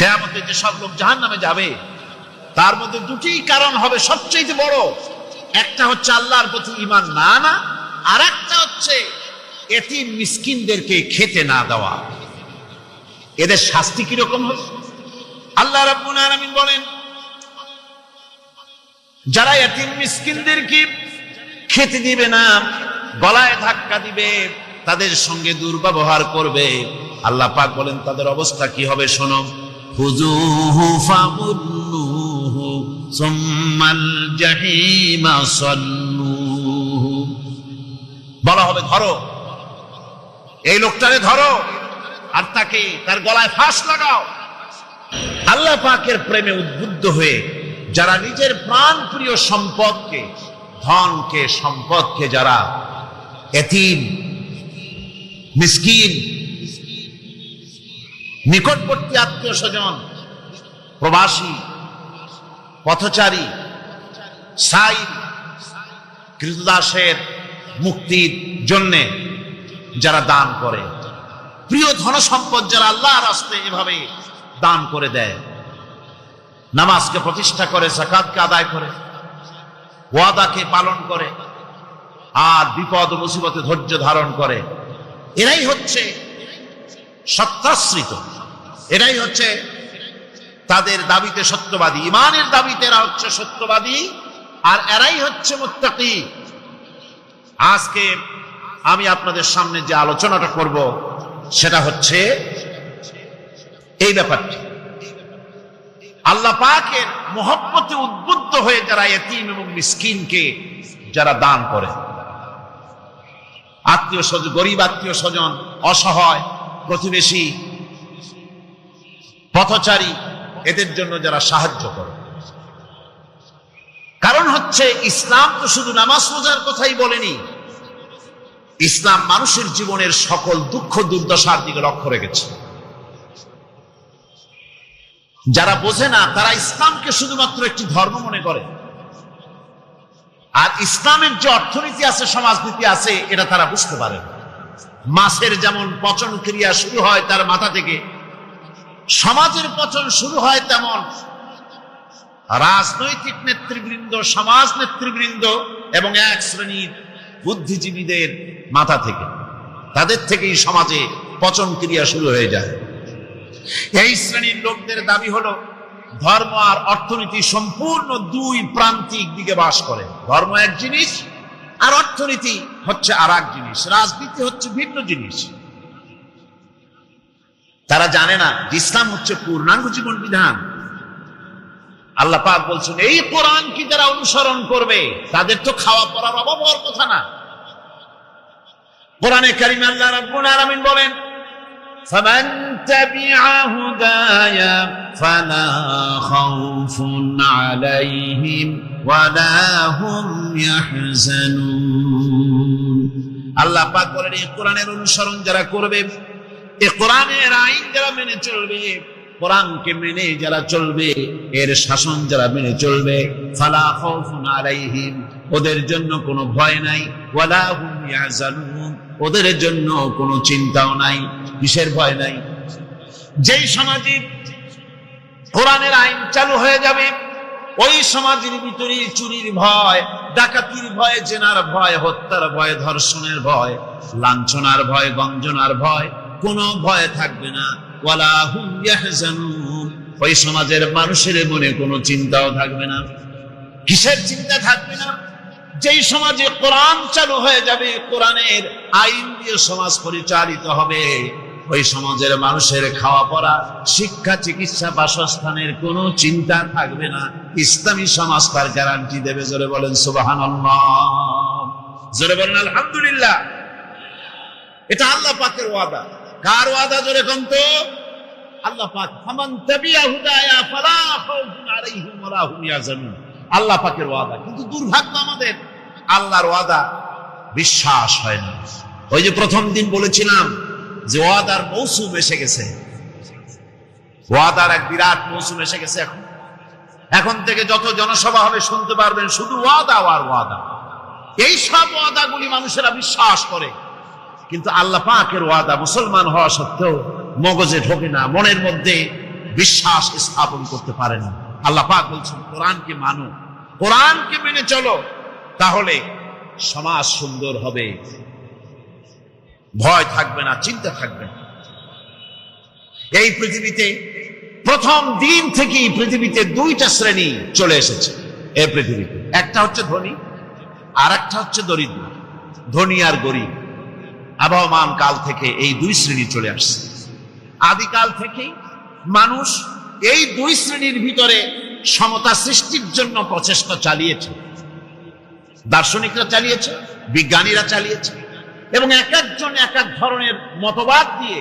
কিয়ামতে যে সব লোক জাহান্নামে যাবে তার মধ্যে দুটি কারণ হবে সবচেয়ে বড়। একটা হচ্ছে আল্লাহর প্রতি ঈমান না আনা, আর একটা হচ্ছে এতিম মিসকিনদেরকে খেতে না দেওয়া। এদের শাস্তি কিরকম হবে? আল্লাহ রাব্বুল আলামিন বলেন, যারা এতিম মিসকিনদেরকে খেতে দিবে না, গলায় ধাক্কা দিবে, তাদের সঙ্গে দুর্ব্যবহার করবে, আল্লাহ পাক বলেন তাদের অবস্থা কি হবে শোনো। খুযূহু ফাগুল্লুহু সুম্মাল জাহিমা সাল্লুহু। বলা হবে ধরো এই লোকটারে, ধরো আর তাকে তার গলায় ফাঁস লাগাও। আল্লাহ পাকের প্রেমে উদ্বুদ্ধ হয়ে যারা নিজের প্রাণ প্রিয় সম্পদকে, ধনকে, সম্পদকে যারা এতিম, মিসকিন, নিকটবর্তী আত্মীয় স্বজন, প্রবাসী, পথচারী, সাইল, কৃতদাসের মুক্তির জন্য যারা দান করে, প্রিয় ধন সম্পদ যারা আল্লাহর রাস্তায় এভাবে দান করে দেয়, নামাজকে প্রতিষ্ঠা করে, যাকাতকে আদায় করে, ওয়াদাকে পালন করে, আর বিপদ ও মুসিবতে ধৈর্য ধারণ করে, এরাই হচ্ছে সত্যাশ্রিত, এরাই হচ্ছে তাদের দাবিতে সত্যবাদী, ঈমানের দাবিতে এরা হচ্ছে সত্যবাদী, আর এরাই হচ্ছে মুত্তাকি। আজকে আমি আপনাদের সামনে যে আলোচনাটা করব সেটা হচ্ছে এই ব্যাপারটি। আল্লাহ পাকের মহব্বতে উদ্বুদ্ধ হয়ে যারা এতিম এবং মিসকিনকে যারা দান করে, আত্মীয় স্বজন, গরিব আত্মীয় স্বজন, অসহায় প্রতিবেশী, পথচারী, এদের জন্য যারা সাহায্য করে। কারণ হচ্ছে ইসলাম তো শুধু নামাজ রোজার কথাই বলেনি, ইসলাম মানুষের জীবনের সকল দুঃখ দুর্দশার দিকে লক্ষ্য রেখেছে। যারা বোঝে না তারা ইসলামকে শুধুমাত্র একটি ধর্ম মনে করে, আর ইসলামের যে অর্থনীতি আছে, সমাজনীতি আছে, এটা তারা বুঝতে পারে না। মাছের যেমন পচন ক্রিয়া শুরু হয় তার মাথা থেকে, সমাজের পচন শুরু হয় তেমন রাজনৈতিক নেতৃবৃন্দ, সমাজ নেতৃবৃন্দ এবং এক শ্রেণীর বুদ্ধিজীবীদের মাথা থেকে, তাদের থেকেই সমাজে পচন ক্রিয়া শুরু হয়ে যায়। এই শ্রেণীর লোকদের দাবি হলো ধর্ম আর অর্থনীতি সম্পূর্ণ দুই প্রান্তিক দিকে বাস করে। ধর্ম এক জিনিস আর অর্থনীতি হচ্ছে আর এক জিনিস, রাজনীতি হচ্ছে ভিন্ন জিনিস। তারা জানে না ইসলাম হচ্ছে পূর্ণাঙ্গ জীবন বিধান। আল্লাহ পাক বলছেন এই কোরআন কি যারা অনুসরণ করবে তাদের তো খাওয়া পড়ার অভাব হওয়ার কথা না। কোরআনে কারিমে আল্লাহ রাব্বুল আলামিন বলেন, ফামান তাবিআ হুদায়া ফালা খাউফুন আলাইহিম ওয়ালা হুম ইয়াহজানুন। আল্লাহ পাক বলেন এই কোরআনের অনুসরণ যারা করবে, এই কোরআনের আইন যারা মেনে চলবে, কোরআনকে মেনে যারা চলবে, এর শাসন যারা মেনে চলবে, ফালা খাউফুন আলাইহিম, ওদের জন্য কোনো ভয় নাই, ওয়ালা হুম ইয়াহজানুন, ওদের জন্য কোনো চিন্তাও নাই। কিসের ভয় নাই? যেই সমাজে কোরআনের আইন চালু হয়ে যাবে, ওই সমাজের ভিতরে চুরির ভয়, ডাকাতির ভয়, জেনার ভয়, হত্যার ভয়, ধর্ষণের ভয়, লাঞ্ছনার ভয়, গঞ্জনার ভয়, কোনো ভয় থাকবে না। ওয়ালা হুম ইয়াহজানুন, ওই সমাজের মানুষের মনে কোনো চিন্তাও থাকবে না। কিসের চিন্তা থাকবে না? যেই সমাজে কোরআন চালু হয়ে যাবে, কোরআনের আইন দিয়ে সমাজ পরিচালিত হবে, ওই সমাজের মানুষের খাওয়া পড়া, শিক্ষা, চিকিৎসা, বাসস্থানের কোনো চিন্তা থাকবে না। ইসলামী সমাজ তার গ্যারান্টি দেবে। জোরে বলেন সুবহানাল্লাহ, জোরে বলেন আলহামদুলিল্লাহ। এটা আল্লাহ পাকের ওয়াদা। কার ওয়াদা? জোরে কোন তো? আল্লাহ পাক। ফামান তাবিআ হুদায়া ফালা খাউফুন আলাইহিম ওয়ালা হুম ইয়াহজানুন, আল্লাহ পাকের ওয়াদা। কিন্তু দুর্ভাগ্য আমাদের, আল্লাহর ওয়াদা বিশ্বাস হয় না। ওই যে প্রথম দিন বলেছিলাম যে ওয়াদার মৌসুম এসে গেছে, ওয়াদার এক বিরাট মৌসুম এসে গেছে। এখন থেকে যত জনসভা হবে শুনতে পারবেন শুধু ওয়াদা আর ওয়াদা। এই সব ওয়াদাগুলি মানুষেরা বিশ্বাস করে, কিন্তু আল্লাহ পাকের ওয়াদা মুসলমান হওয়া সত্ত্বেও মগজে ঢোকে না, মনের মধ্যে বিশ্বাস স্থাপন করতে পারে না। আল্লাহ পাক বলছেন কোরআনকে মানো, কোরআনকে মেনে চলো, তাহলে সমাজ সুন্দর হবে, ভয় থাকবে না, চিন্তা থাকবে না। এই পৃথিবীতে প্রথম দিন থেকেই পৃথিবীতে দুইটা শ্রেণী চলে এসেছে। এই পৃথিবীতে একটা হচ্ছে ধনী, আর একটা হচ্ছে দরিদ্র। ধনী আর গরিব আবহমান কাল থেকে এই দুই শ্রেণী চলে আসছে। আদিকাল থেকেই মানুষ এই দুই শ্রেণীর ভিতরে সমতা সৃষ্টির জন্য প্রচেষ্টা চালিয়েছে। দার্শনিকরা চালিয়েছে, বিজ্ঞানীরা চালিয়েছে, এবং এক একজন এক এক ধরনের মতবাদ দিয়ে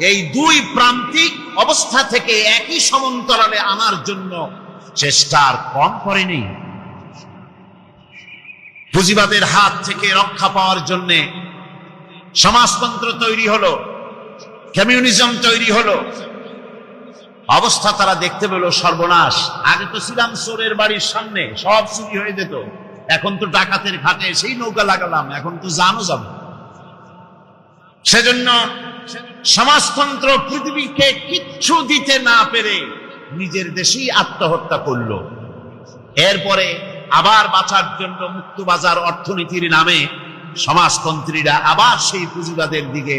এই দুই প্রান্তিক অবস্থা থেকে একই সমান্তরালে আনার জন্য চেষ্টা আর কম করেনি। পুঁজিবাদের হাত থেকে রক্ষা পাওয়ার জন্য সমাজতন্ত্র তৈরি হলো, কমিউনিজম তৈরি হলো। অবস্থা তারা দেখতে পেল সর্বনাশ। আগে তো ছিলাম চোরের বাড়ির সামনে, সব চুরি হয়ে যেত। এখন তো ডাকাতের ঘাটে সেই নৌকা লাগালাম, এখন তো জানো যাবে। সেজন্য সমাজতন্ত্র পৃথিবীকে কিচ্ছু দিতে না পেরে নিজের দেশেই আত্মহত্যা করলো। এরপরে আবার বাঁচার জন্য মুক্তবাজার অর্থনীতির নামে সমাজতন্ত্রীরা আবার সেই পুঁজিবাদের দিকে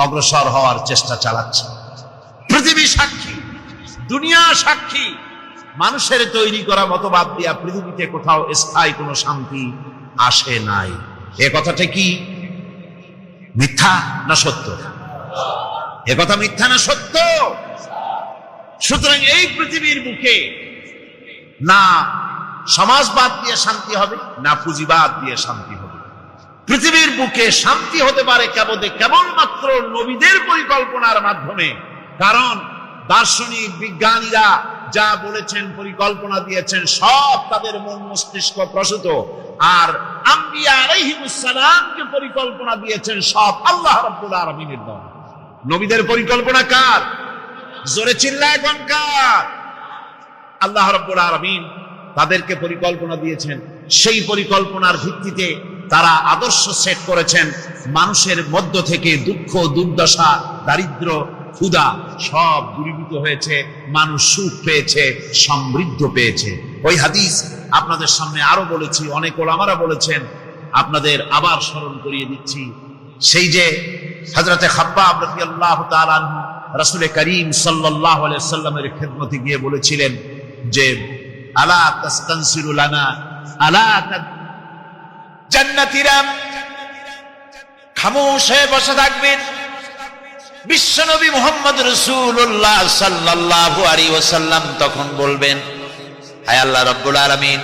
অগ্রসর হওয়ার চেষ্টা চালাচ্ছে। পৃথিবী সাক্ষী, দুনিয়া সাক্ষী, মানুষের তৈরি করা মতবাদ দিয়া পৃথিবীতে কোথাও স্থায়ী কোনো শান্তি আসে নাই। এ কথাটা কি মিথ্যা না সত্য? এ কথা মিথ্যা না সত্য? সুতরাং এই পৃথিবীর বুকে না সমাজবাদ দিয়ে শান্তি হবে, না পুঁজিবাদ দিয়ে শান্তি হবে। পৃথিবীর বুকে শান্তি হতে পারে কেবলমাত্র নবীদের পরিকল্পনার মাধ্যমে। কারণ দার্শনিক বিজ্ঞানীরা যা বলেছেন, পরিকল্পনা দিয়েছেন, সব তাদের মন মস্তিষ্ক প্রসূত। আর আম্বিয়া আলাইহিমুস সালামকে পরিকল্পনা দিয়েছেন সব আল্লাহ রাব্বুল আলামিনের দ্বারা। নবীদের পরিকল্পনা কার? জোরে চিল্লায় কোন কার? আল্লাহ রাব্বুল আলামিন তাদেরকে পরিকল্পনা দিয়েছেন। সেই পরিকল্পনার ভিত্তিতে তারা আদর্শ সেট করেছেন। মানুষের মধ্য থেকে দুঃখ, দুর্দশা, দারিদ্র, ক্ষুধা সব দূরীভূত হয়েছে, মানুষ সুখ পেয়েছে, সমৃদ্ধ পেয়েছে। ওই হাদিস আপনাদের সামনে আরো বলেছি, অনেক ওলামারা বলেছেন, আপনাদের আবার স্মরণ করিয়ে দিচ্ছি। সেই যে হযরতে খাব্বাব রাদিয়াল্লাহু তাআলা আনহু রাসূল করিম সাল্লাল্লাহু আলাইহি ওয়াসাল্লামের খেদমতে গিয়ে বলেছিলেন যে আলা তাস্তানসিরু লানা, আলা জান্নাতীরা খামোশ হয়ে বসে থাকবেন। বিশ্বনবী মুহাম্মদ রাসূলুল্লাহ সাল্লাল্লাহু আলাইহি ওয়াসাল্লাম তখন বলবেন, হায় আল্লাহ রাব্বুল আলামিন,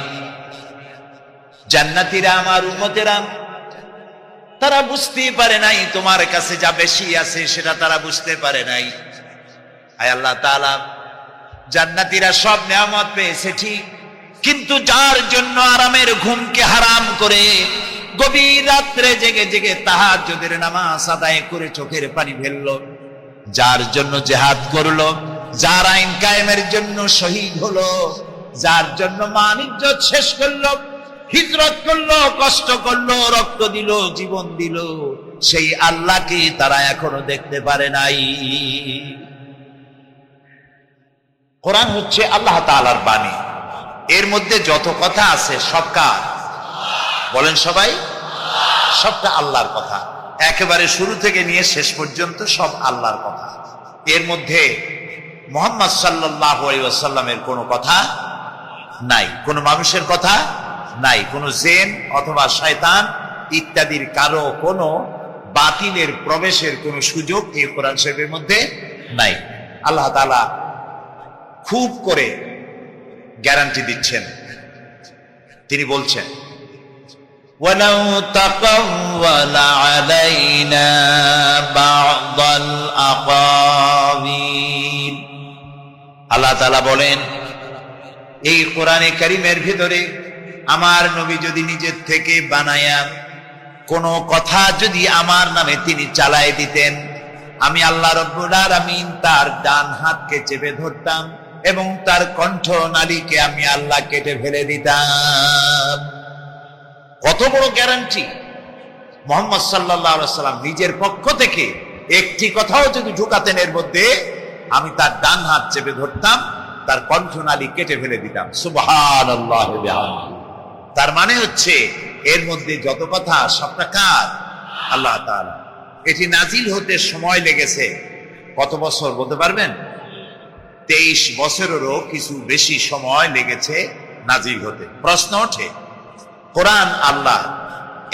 জান্নাতীরা আমার উম্মতেরা তারা বুঝতেই পারে নাই, তোমার কাছে যা বেশি আছে সেটা তারা বুঝতে পারে নাই। হায় আল্লাহ তাআলা, জান্নাতীরা সব নিয়ামত পেয়েছে ঠিক, কিন্তু যার জন্য আরামের ঘুমকে হারাম করে গভীর রাত্রে জেগে জেগে তাহাজ্জুদের নামাজ আদায় করে চোখের পানি ফেললো, যার জন্য জিহাদ করলো, যার আইন কায়েমের জন্য শহীদ হলো, যার জন্য মান ইজ্জত শেষ করলো, হিজরত করলো, কষ্ট করলো, রক্ত দিল, জীবন দিল, সেই আল্লাহকে তারা এখনো দেখতে পারে নাই। কোরআন হচ্ছে আল্লাহ তাআলার বাণী। এর মধ্যে যত কথা আছে সব কার? বলেন সবাই। সবটা আল্লাহর কথা, একেবারে শুরু থেকে নিয়ে শেষ পর্যন্ত সব আল্লাহর কথা। এর মধ্যে মুহাম্মদ সাল্লাল্লাহু আলাইহি ওয়াসাল্লামের কোনো কথা নাই, কোনো মানুষের কথা নাই, কোনো জিন অথবা শয়তান ইত্যাদির কারো কোনো বাতিলের প্রবেশের কোনো সুযোগ এই কোরআন শরীফের মধ্যে নাই। আল্লাহ তাআলা খুব করে গ্যারান্টি দিচ্ছেন। তিনি বলছেন, ওয়ালাউ তাকাওয়ালা আলাইনা বা'দাল আকাওয়িল। আল্লাহ তাআলা বলেন, এই কোরআনে কারীমের ভিতরে আমার নবী যদি নিজের থেকে বানায়া কোনো কথা যদি আমার নামে তিনি চালায় দিতেন, আমি আল্লাহ রাব্বুল আলামিন তার ডান হাতকে চেপে ধরতাম এবং তার কণ্ঠ নালীকে আমি আল্লাহ কেটে ফেলে দিতাম। কত বড় গ্যারান্টি! মুহাম্মদ সাল্লাল্লাহু আলাইহি ওয়াসাল্লাম নিজের পক্ষ থেকে একটি কথাও যদি ঢুকাতেন এর মধ্যে, আমি তার ডান হাত চেপে ধরতাম, তার কণ্ঠনালী কেটে ফেলে দিতাম। সুবহানাল্লাহ ওয়া বিহামদিহি। তার মানে হচ্ছে এর মধ্যে যত কথা সবটা কার? আল্লাহ তাআলা। এটি নাজিল হতে সময় লেগেছে কত বছর বলতে পারবেন? 23 বছরেরও কিছু বেশি সময় লেগেছে নাজিল হতে। প্রশ্ন ওঠে, কোরআন আল্লাহ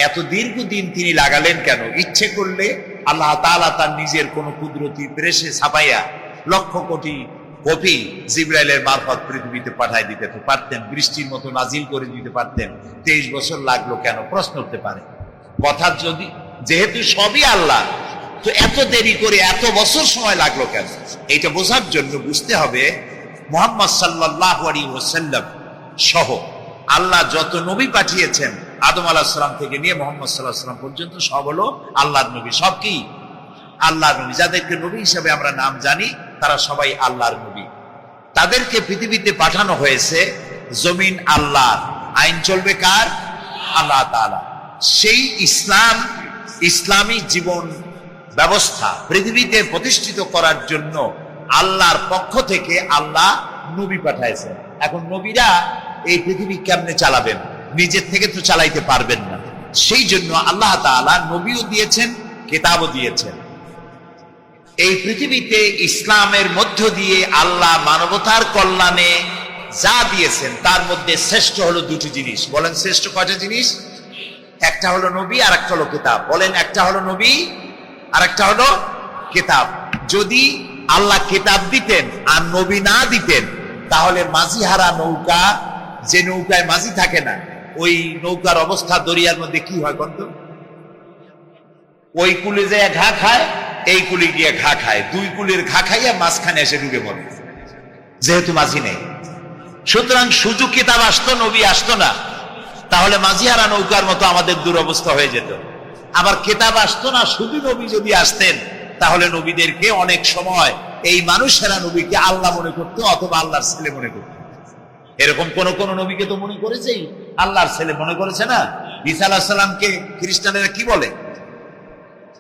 এত দীর্ঘদিন তিনি লাগালেন কেন? ইচ্ছে করলে আল্লাহ তাআলা তার নিজের কোন কুদরতি প্রেসে ছাপাইয়া লক্ষ কোটি কপি জিবরাইলের মারফত পৃথিবীতে পাঠায় দিতে তো পারতেন, বৃষ্টির মতো নাজিল করে দিতে পারতেন। 23 বছর লাগলো কেন? প্রশ্ন উঠতে পারে। কথা যদি যেহেতু সবই আল্লাহ, তো এত দেরি করে এত বছর সময় লাগলো কেন? এটা বোঝার জন্য বুঝতে হবে মুহাম্মদ সাল্লাল্লাহু আলাইহি ওয়াসাল্লাম সহ আল্লাহ যত নবী পাঠিয়েছেন, আদম আলাইহিস সালাম থেকে নিয়ে মুহাম্মদ সাল্লাল্লাহু আলাইহি ওয়াসাল্লাম পর্যন্ত সব হলো আল্লাহর নবী। সব কি আল্লাহর নবী। যাদেরকে নবী হিসেবে আমরা নাম জানি তারা সবাই আল্লাহর নবী। তাদেরকে পৃথিবীতে পাঠানো হয়েছে, জমিন আল্লাহ, আইন চলবে কার? আল্লাহ তাআলা। সেই ইসলামী জীবন ব্যবস্থা পৃথিবীতে প্রতিষ্ঠিত করার জন্য আল্লাহর পক্ষ থেকে আল্লাহ নবী পাঠাইছেন। এখন নবীরা এই পৃথিবী কেমনে চালাবেন? নিজের থেকে তো চালাইতে পারবেন না। সেই জন্য আল্লাহ তাআলা নবীও দিয়েছেন, কিতাবও দিয়েছেন। এই পৃথিবীতে ইসলামের মধ্য দিয়ে আল্লাহ মানবতার কল্যাণে যা দিয়েছেন তার মধ্যে শ্রেষ্ঠ হলো দুটি জিনিস। বলেন শ্রেষ্ঠ কয়টা জিনিস? একটা হলো নবী আর একটা হলো কিতাব। বলেন একটা হলো নবী আর একটা হলো কিতাব। যদি আল্লাহ কিতাব দিতেন আর নবী না দিতেন তাহলে মাঝি হারা নৌকা, যে নৌকায় মাঝি থাকে না, ওই নৌকার অবস্থা দরিয়ার মধ্যে কি হয় বলতো? ওই কুলে যে ঘা খায়, এই কুলে গিয়ে ঘা খায়, দুই কুলের ঘা খাইয়া মাঝখানে এসে ডুবে পড়ে, যেহেতু মাঝি নেই। সুতরাং শুধু কিতাব আসতো, নবী আসতো না, তাহলে মাঝিহারা নৌকার মতো আমাদের দুরবস্থা হয়ে যেত। আবার কিতাব আসতো না, শুধু নবী যদি আসতেন তাহলে নবীদেরকে অনেক সময় এই মানুষেরা নবীকে আল্লাহ মনে করতো অথবা আল্লাহর ছেলে মনে করতো। এরকম কোন নবীকে তো মনে করেছেই আল্লাহর ছেলে মনে করেছে না। ঈসা আলাইহিস সালামকে খ্রিস্টানেরা কি বলে?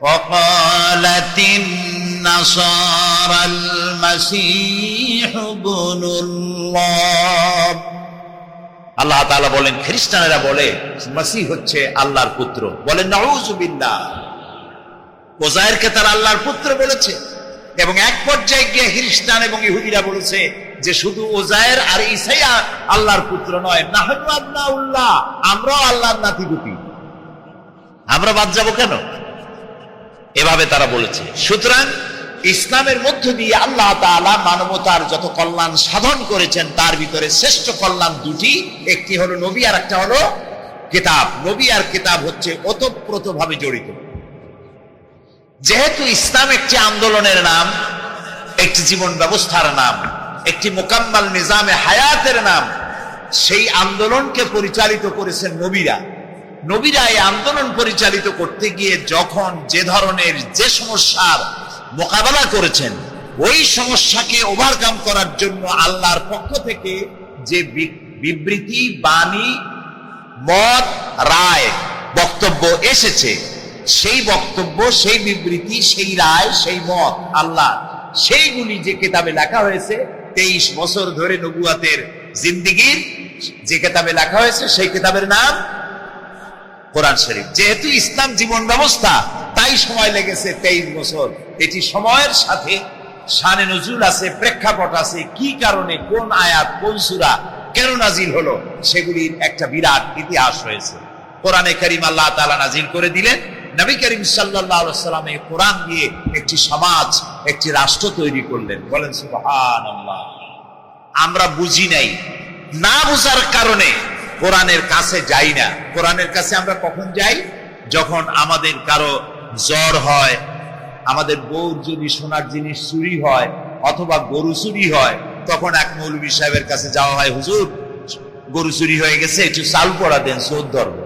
وقالت النصارى المسيح ابن الله। আল্লাহ তাআলা বলেন খ্রিস্টানেরা বলে মসিহ হচ্ছে আল্লাহর পুত্র। বলেন নাউযুবিল্লাহ। ওজায়েরকে তারা আল্লাহর পুত্র বলেছে এবং এক পর্যায়ে গিয়ে খ্রিস্টান এবং ইহুদিরা বলেছে যে শুধু ওজায়ের আর ঈসাই আল্লাহর পুত্র নয়, নাহনু আবনাউল্লাহ, আমরাও আল্লাহর নাতিপুতি, আমরা বাদ যাবো কেন? এভাবে তারা বলেছে। সুতরাং ইসলামের মধ্য দিয়ে আল্লাহ তাআলা মানবতার যত কল্যাণ সাধন করেছেন তার ভিতরে শ্রেষ্ঠ কল্যাণ দুটি, একটি হলো নবী আর একটা হলো কিতাব। নবী আর কিতাব হচ্ছে ওতপ্রোতভাবে জড়িত। যেহেতু ইসলাম একটি আন্দোলনের নাম, একটি জীবন ব্যবস্থার নাম, একটি মোকাম্মাল নিজামে হায়াতের নাম, সেই আন্দোলনকে পরিচালিত করেছেন নবীরা। নবীরা এই আন্দোলন পরিচালিত করতে গিয়ে যখন যে ধরনের যে সমস্যার মোকাবেলা করেছেন, ওই সমস্যাকে ওভারকাম করার জন্য আল্লাহর পক্ষ থেকে যে বিবৃতি, বাণী, মত, রায়, বক্তব্য এসেছে, সেই বক্তব্য, সেই বিবৃতি, সেই রায়, সেই মত আল্লাহ, সেইগুলি যে কিতাবে লেখা হয়েছে 23 বছর ধরে নবুয়াতের জিন্দেগীর যে কিতাবে লেখা হয়েছে, সেই কিতাবের নাম কোরআন শরীফ। যেহেতু ইসলাম জীবন ব্যবস্থা, তাই সময় লেগেছে 23 বছর। এটি সময়ের সাথে শানে নজুল আছে, প্রেক্ষাপট আছে, কি কারণে, কোন আয়াত, কোন সূরা কেন নাজিল হলো, সেগুলির একটা বিরাট ইতিহাস রয়েছে। কোরআনে কারীম আল্লাহ তাআলা নাজিল করে দিলেন। নবী করিম সাল্লাল্লাহু আলাইহি ওয়াসাল্লাম এই কোরআন দিয়ে একটি সমাজ, একটি রাষ্ট্র তৈরি করলেন। বলেন সুবহানাল্লাহ। আমরা বুঝি নাই, না বুঝার কারণে কোরআনের কাছে যাই না। কোরআনের কাছে আমরা কখন যাই? যখন আমাদের কারো জ্বর হয়, আমাদের বউর যদি সোনার জিনিস চুরি হয় অথবা গরু চুরি হয়, তখন এক মৌলভী সাহেবের কাছে যাওয়া হয়, হুজুর গরু চুরি হয়ে গেছে, একটু চাল পড়া দেন, চোর ধরবো।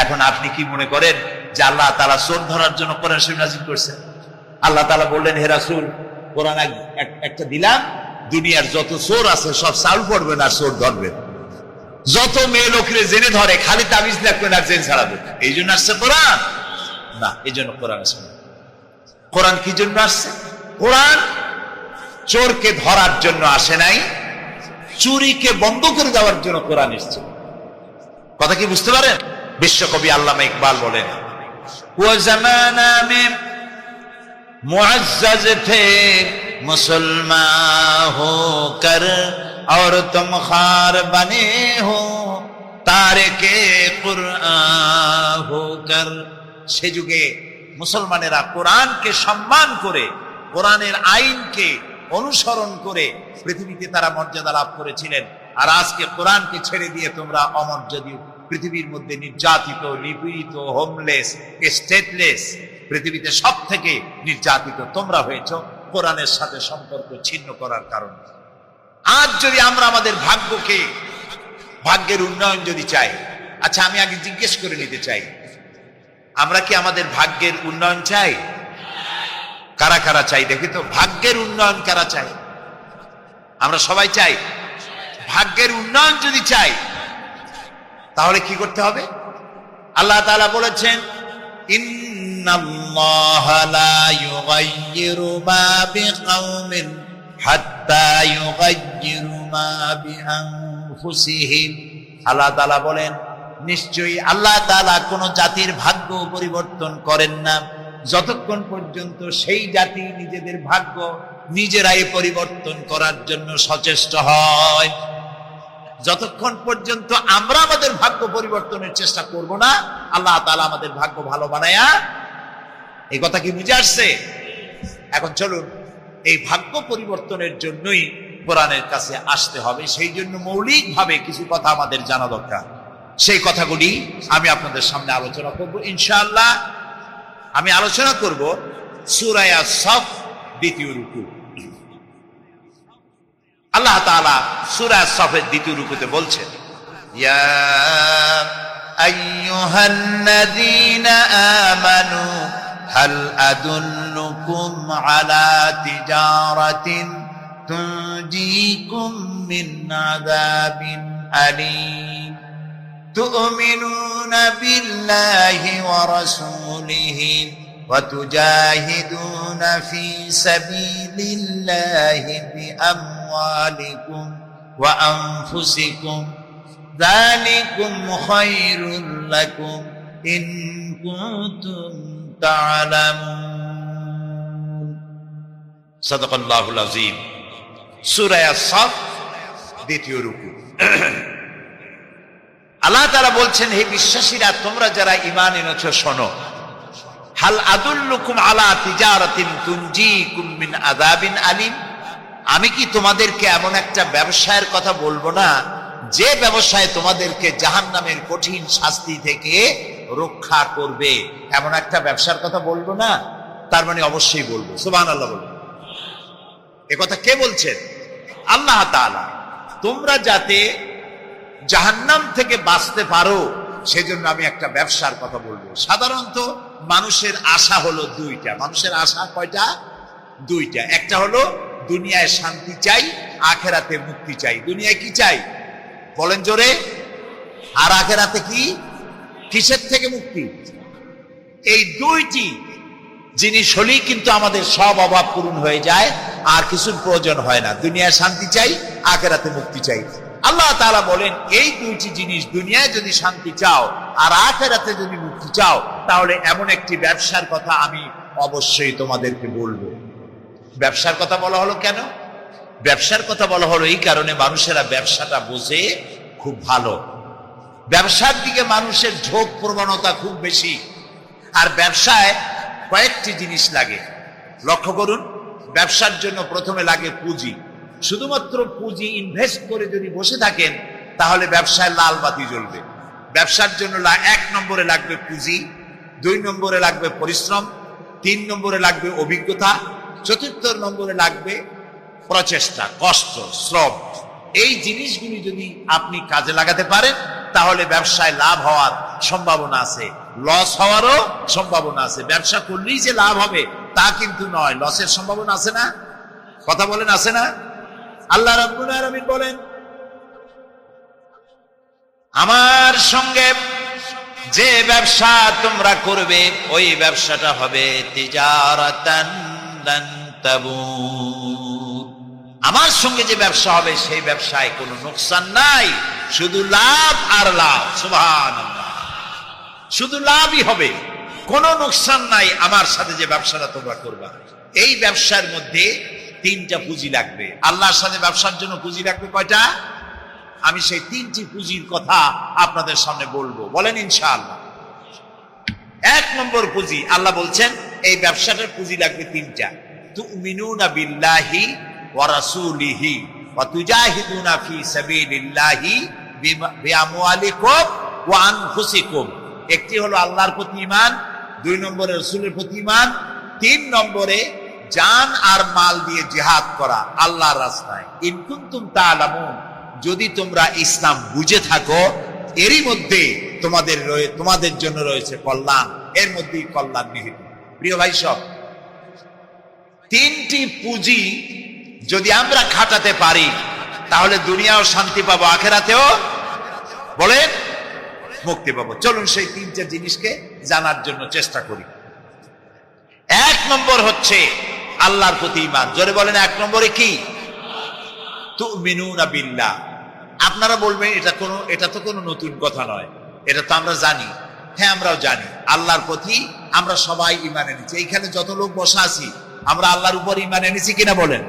এখন আপনি কি মনে করেন যে আল্লাহ তাআলা চোর ধরার জন্য কোরআন শরীফ নাযিল করেছেন? আল্লাহ তাআলা বললেন, হে রাসূল, কোরআন একটা দিলাম, দুনিয়ার যত চোর আছে সব চাল পড়বেন আর চোর ধরবেন। যত মেয়ে লোকরে জেনে ধরে খালি তাবিজ লাগবেন আর জেন ছাড়াবেন। এই জন্য আসছে কোরআন? না, এই জন্য কোরআন আসছে। কোরআন কি জন্য আসছে? কোরআন চোরকে ধরার জন্য আসে নাই, চুরিকে বন্ধ করে দেওয়ার জন্য কোরআন এসেছে। কথা কি বুঝতে পারেন? বিশ্বকবি আল্লামা ইকবাল বলেন, वो जमाना में मुअज़्ज़ज़ थे मुसलमान होकर और तुम खार बने हो तारिके कुरआन होकर। সে যুগে মুসলমানেরা কোরআনকে সম্মান করে, কোরআনের আইনকে অনুসরণ করে পৃথিবীতে তারা মর্যাদা লাভ করেছিলেন। আর আজকে কোরআনকে ছেড়ে দিয়ে তোমরা অমর্যাদীয়, পৃথিবীর মধ্যে নির্যাতিত, নিপীড়িত, হোমলেস, স্টেটলেস, পৃথিবীতে সব থেকে নির্যাতিত তোমরা হয়েছ কোরআনের সাথে সম্পর্ক ছিন্ন করার কারণে। আজ যদি আমরা আমাদের ভাগ্যকে, ভাগ্যের উন্নয়ন যদি চাই, আচ্ছা আমি আগে জিজ্ঞেস করে নিতে চাই, আমরা কি আমাদের ভাগ্যের উন্নয়ন চাই? কারা কারা চাই দেখি তো, ভাগ্যের উন্নয়ন কারা চাই? আমরা সবাই চাই। ভাগ্যের উন্নয়ন যদি চাই তাহলে কি করতে হবে? আল্লাহ তাআলা বলেছেন, ইন্নাল্লাহা লা ইউগাইয়িরু মা বিকাওমিন হাত্তা ইউগাইয়িরু মা বিআনফুসিহিম। আল্লাহ তাআলা বলেন, নিশ্চয়ই আল্লাহ তাআলা কোন জাতির ভাগ্য পরিবর্তন করেন না যতক্ষণ পর্যন্ত সেই জাতি নিজেদের ভাগ্য নিজেরাই পরিবর্তন করার জন্য সচেষ্ট হয়। যতক্ষণ পর্যন্ত আমরা আমাদের ভাগ্য পরিবর্তনের চেষ্টা করব না, আল্লাহ তাআলা আমাদের ভাগ্য ভালো বানায়া। এই কথা কি বুঝে আসছে? এখন চলুন, এই ভাগ্য পরিবর্তনের জন্যই কোরআনের কাছে আসতে হবে। সেই জন্য মৌলিকভাবে কিছু কথা আমাদের জানা দরকার। সেই কথাগুলি আমি আপনাদের সামনে আলোচনা করব ইনশাআল্লাহ। আমি আলোচনা করব সূরা আস-সাফ দ্বিতীয় রুকু। আল্লাহ তাআলা সূরা আস-সাফের দ্বিতীয় রুকুতে বলছেন, ইয়া আইয়ুহাল্লাযীনা আমানু হাল আদুল্লুকুম আলা তিজারাতিন তুনজিকুম মিন আযাবিন আলীম তু'মিনুনা বিল্লাহি ওয়া রাসূলিহি وتجاهدون في سبيل الله بأموالكم وأنفسكم ذلكم خير لكم إن كنتم تعلمون صدق الله العظيم। সূরা আস-সাফ দ্বিতীয় রুকু। আল্লাহ তাআলা বলছেন, হে বিশ্বাসীরা, তোমরা যারা ঈমান এনেছো শোনো, হাল আদুল্লুকুম আলা তিজারাতিন তুনজিকুম মিন আযাবিন আলীম। আমি কি তোমাদেরকে এমন একটা ব্যবসায়ের কথা বলবো না যে ব্যবসায় তোমাদেরকে জাহান্নামের কঠিন শাস্তি থেকে রক্ষা করবে? এমন একটা ব্যবসার কথা বলবো না? তার মানে অবশ্যই বলবো। সুবহানাল্লাহ বলবো। এ কথা কে বলছেন? আল্লাহ তাআলা। তোমরা যাতে জাহান্নাম থেকে বাঁচতে পারো সেজন্য আমি একটা ব্যবসার কথা বলবো। সাধারণত মানুষের আশা হলো দুইটা। মানুষের আশা কয়টা? দুইটা। একটা হলো দুনিয়ায় শান্তি চাই, আখেরাতে মুক্তি চাই। দুনিয়ায় কি চাই বলেন জোরে? আর আখেরাতে কি? কিসের থেকে মুক্তি? এই দুইটি জিনিস হলেই কিন্তু আমাদের সব অভাব পূরণ হয়ে যায়, আর কিছুর প্রয়োজন হয় না। দুনিয়ায় শান্তি চাই, আখেরাতে মুক্তি চাই। আল্লাহ তাআলা বলেন, এই দুইটি জিনিস, দুনিয়ায় যদি শান্তি চাও আর আখিরাতে যদি মুক্তি চাও, তাহলে এমন একটি ব্যবসার কথা আমি অবশ্যই তোমাদেরকে বলবো। ব্যবসার কথা বলা হলো কেন? ব্যবসার কথা বলা হলো এই কারণে, মানুষেরা ব্যবসাটা বোঝে খুব ভালো। ব্যবসার দিকে মানুষের ঝোঁক প্রবণতা খুব বেশি। আর ব্যবসায় কয়েকটি জিনিস লাগে, লক্ষ্য করুন। ব্যবসার জন্য প্রথমে লাগে পুঁজি। শুধুমাত্র পুঁজি ইনভেস্ট করে যদি বসে থাকেন তাহলে ব্যবসায় লাল বাতি জ্বলবে। ব্যবসার জন্য 1 নম্বরে লাগবে পুঁজি, 2 নম্বরে লাগবে পরিশ্রম, 3 নম্বরে লাগবে অভিজ্ঞতা, 4 নম্বরে লাগবে প্রচেষ্টা, কষ্ট, শ্রম। এই জিনিসগুলি যদি আপনি কাজে লাগাতে পারেন তাহলে ব্যবসায় লাভ হওয়ার সম্ভাবনা আছে, লস হওয়ারও সম্ভাবনা আছে। ব্যবসা করলেই যে লাভ হবে তা কিন্তু নয়, লসের সম্ভাবনা আছে না? কথা বলেন, আছে না? আল্লাহ রাব্বুল আলামিন বলেন, আমার সঙ্গে যে ব্যবসা তোমরা করবে ওই ব্যবসাটা হবে তিজারাতান লান তাবুর। আমার সঙ্গে যে ব্যবসা হবে সেই ব্যবসায় কোনো নোকসান নাই, শুধু লাভ আর লাভ। সুবহানাল্লাহ, শুধু লাভই হবে, কোনো নোকসান নাই। আমার সাথে যে ব্যবসাটা তোমরা করবা, এই ব্যবসার মধ্যে তিনটা পুঁজি লাগবে। আল্লাহর সাথে ব্যবসার জন্য পুঁজি লাগবে কয়টা? আমি সেই তিনটি পুঁজির কথা আপনাদের সামনে বলবো, বলেন ইনশাআল্লাহ। এক নম্বর পুঁজি, আল্লাহ বলছেন এই ব্যবসাটার পুঁজি লাগবে তিনটা। তুমিনুনা বিল্লাহি ওয়া রাসূলিহি ওয়া তুজাহিদুনা ফি সাবিলিল্লাহি বিআমওয়ালিকুম ওয়া আনফুসিকুম। একটি হলো আল্লাহর প্রতি ঈমান, দুই নম্বরে রাসূলের প্রতি ঈমান, তিন নম্বরে জান আর মাল দিয়ে জিহাদ করা আল্লাহর রাস্তায়। ইন কুনতুম তা'লামুন, যদি তোমরা ইসলাম বুঝে থাকো, এরই মধ্যে তোমাদের জন্য রয়েছে কল্যাণ, এর মধ্যেই কল্যাণ নিহিত। প্রিয় ভাই সব, তিনটি পুঁজি যদি আমরা খাটাতে পারি তাহলে দুনিয়াও শান্তি পাবো, আখেরাতেও বলেন মুক্তি পাবো। চলুন সেই তিনটা জিনিসকে জানার জন্য চেষ্টা করি। এক নম্বর হচ্ছে আল্লাহর প্রতি ঈমান। জোরে বলেন, এক নম্বরে কি? তুমিনুনা বিল্লাহ। আপনারা বলবেন এটা তো কোনো নতুন কথা নয়, এটা তো আমরা জানি। হ্যাঁ, আমরাও জানি আল্লাহর প্রতি আমরা সবাই ঈমান এনেছি। এইখানে যত লোক বসা আছি আমরা আল্লাহর উপর ঈমান এনেছি কিনা বলেন?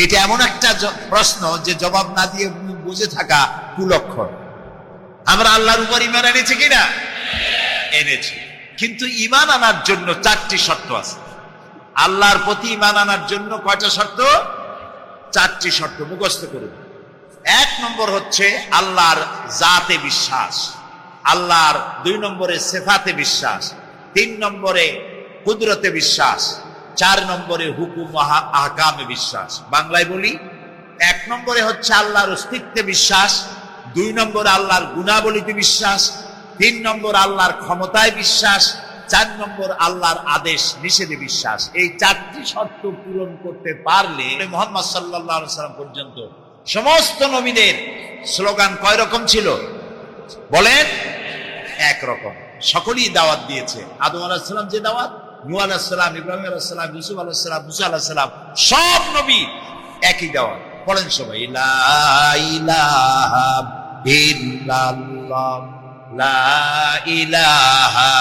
এটা এমন একটা প্রশ্ন যে জবাব না দিয়ে বুঝে থাকা কুলক্ষণ। আমরা আল্লাহর উপর ঈমান এনেছি কিনা? এনেছি। কিন্তু ঈমান আনার জন্য চারটি শর্ত আছে। আল্লাহর প্রতি ঈমান আনার জন্য কয়টা শর্ত? চারটি শর্ত, মুখস্থ করুন। এক নম্বর হচ্ছে আল্লাহর জাতে বিশ্বাস, আল্লাহর দুই নম্বরে সিফাতে বিশ্বাস, তিন নম্বরে কুদরতে বিশ্বাস, চার নম্বরে হুকুম আহকামে বিশ্বাস। বাংলায় বলি, এক নম্বরে হচ্ছে আল্লাহর অস্তিত্বে বিশ্বাস, দুই নম্বরে আল্লাহর গুণাবলীতে বিশ্বাস, তিন নম্বর আল্লাহর ক্ষমতায় বিশ্বাস, চার নম্বর আল্লাহর আদেশ নিষেধে বিশ্বাস। এই চারটি শর্ত পূরণ করতে পারলে মুহাম্মদ সাল্লাল্লাহু আলাইহি ওয়াসাল্লাম পর্যন্ত সমস্ত নবীদের স্লোগান কয় রকম ছিল বলেন? একরকম। সকলেই দাওয়াত দিয়েছে। আদম আলাইহিস সালাম যে দাওয়াত, নূহ আলাইহিস সালাম, ইব্রাহিম আলাইহিস সালাম, ইউসুফ আলাইহিস সালাম, মুসা আলাইহিস সালাম, সব নবী একই দাওয়াত। বলেন সবাই, লা ইলাহা ইল্লাল্লাহ, লা ইলাহা।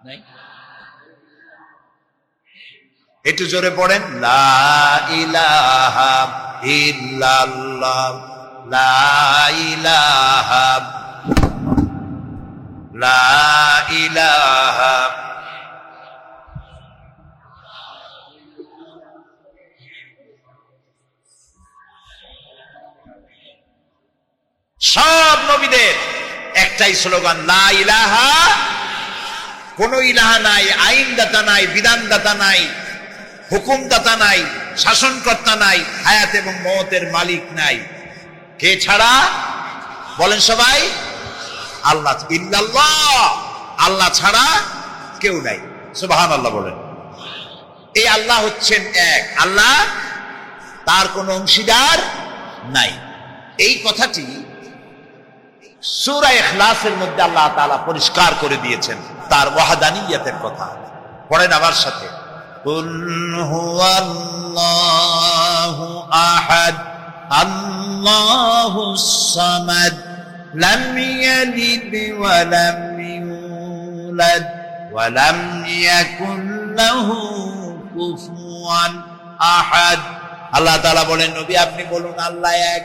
নাই? একটু জোরে পড়েন, লা ইলাহা ইল্লাল্লাহ, লা ইলাহা, লা ইলাহা। সব নবীদের একটাই স্লোগান, লা ইলাহা। কোন ইলাহা নাই, আইনদাতা নাই, বিধানদাতা নাই, হুকুমদাতা নাই, শাসনকর্তা নাই, হায়াত এবং মওতের মালিক নাই। কে ছাড়া? বলেন সবাই, আল্লাহ। ইল্লাল্লাহ, আল্লাহ ছাড়া কেউ নাই। সুবহানাল্লাহ বলেন। এই আল্লাহ হচ্ছেন এক, আল্লাহ তার কোন অংশীদার নাই। এই কথাটি সূরা ইখলাসের মধ্যে আল্লাহ তাআলা পরিষ্কার করে দিয়েছেন তার ওয়াহদানিয়তের কথা। পড়েন আমার সাথে, কুল হুয়াল্লাহু আহাদ, আল্লাহুস সামাদ, লাম ইয়ালিদ ওয়া লাম ইউলাদ ওয়া লাম ইয়াকুল লাহু কুফুয়ান আহাদ। আল্লাহ তাআলা বলেন, নবী আপনি বলুন আল্লাহ এক,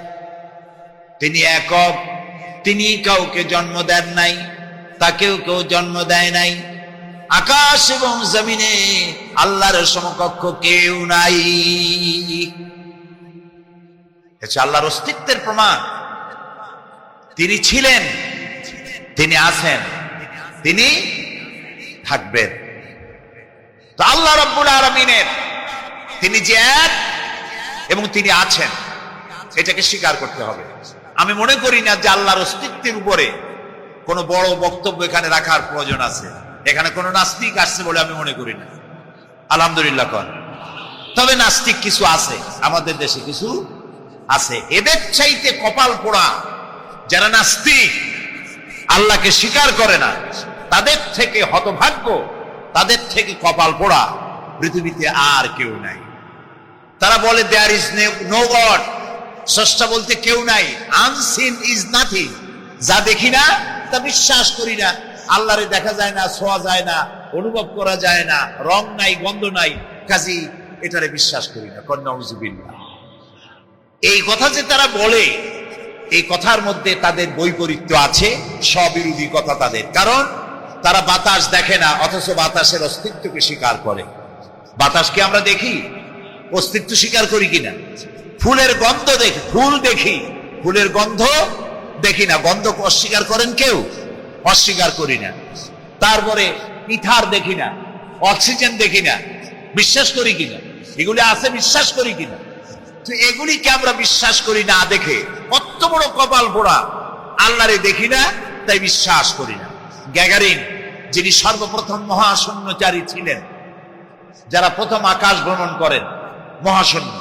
তিনি একক, তিনি কাউকে জন্ম দেন নাই, তাকেও কেউ জন্ম দেয় নাই। আকাশ এবং জমিনে আল্লাহর সমকক্ষ কেউ নাই। এটা আল্লাহর অস্তিত্বের প্রমাণ। তিনি ছিলেন, তিনি আছেন, তিনি থাকবেন। তো আল্লাহ রাব্বুল আলামিনের তিনি যে এক এবং তিনি আছেন, এটাকে স্বীকার করতে হবে। আমি মনে করি না যে আল্লাহর অস্তিত্বের উপরে কোনো বড় বক্তব্য এখানে রাখার প্রয়োজন আছে। এখানে কোনো নাস্তিক আসছে বলে আমি মনে করি না, আলহামদুলিল্লাহ কর। তবে নাস্তিক কিছু আছে, আমাদের দেশে কিছু আছে। এদের চাইতে কপাল পোড়া যারা নাস্তিক, আল্লাহকে স্বীকার করে না, তাদের থেকে হতভাগ্য, তাদের থেকে কপাল পোড়া পৃথিবীতে আর কেউ নাই। তারা বলে দেয়ার ইজ নো গড, স্রষ্টা বলতে কেউ নাই। আনসিন ইজ নাথিং, যা দেখি না তা বিশ্বাস করি না। আল্লাহরে দেখা যায় না, ছোঁয়া যায় না, অনুভব করা যায় না, রং নাই, গন্ধ নাই, কাজী এটারে বিশ্বাস করি না। নাউযুবিল্লাহ। এই কথা যে তারা বলে, এই কথার মধ্যে তাদের বৈপরীত্য আছে, স্ববিরোধী কথা তাদের। কারণ তারা বাতাস দেখে না, অথচ বাতাসের অস্তিত্বকে স্বীকার করে। বাতাসকে আমরা দেখি, অস্তিত্ব স্বীকার করি কিনা? ফুলের গন্ধ দেখি, ফুল দেখি, ফুলের গন্ধ দেখি না। গন্ধ অস্বীকার করেন কেউ? অস্বীকার করি না। তারপরে ইথার দেখি না, অক্সিজেন দেখি না, বিশ্বাস করি কিনা? এগুলি আছে, বিশ্বাস করি কিনা? তো এগুলিকে আমরা বিশ্বাস করি না দেখে কত বড় কপাল পোড়া। আল্লাহরে দেখি না তাই বিশ্বাস করি না। গ্যাগারিন, যিনি সর্বপ্রথম মহাশূন্যচারী ছিলেন, যারা প্রথম আকাশ ভ্রমণ করেন, মহাশূন্য,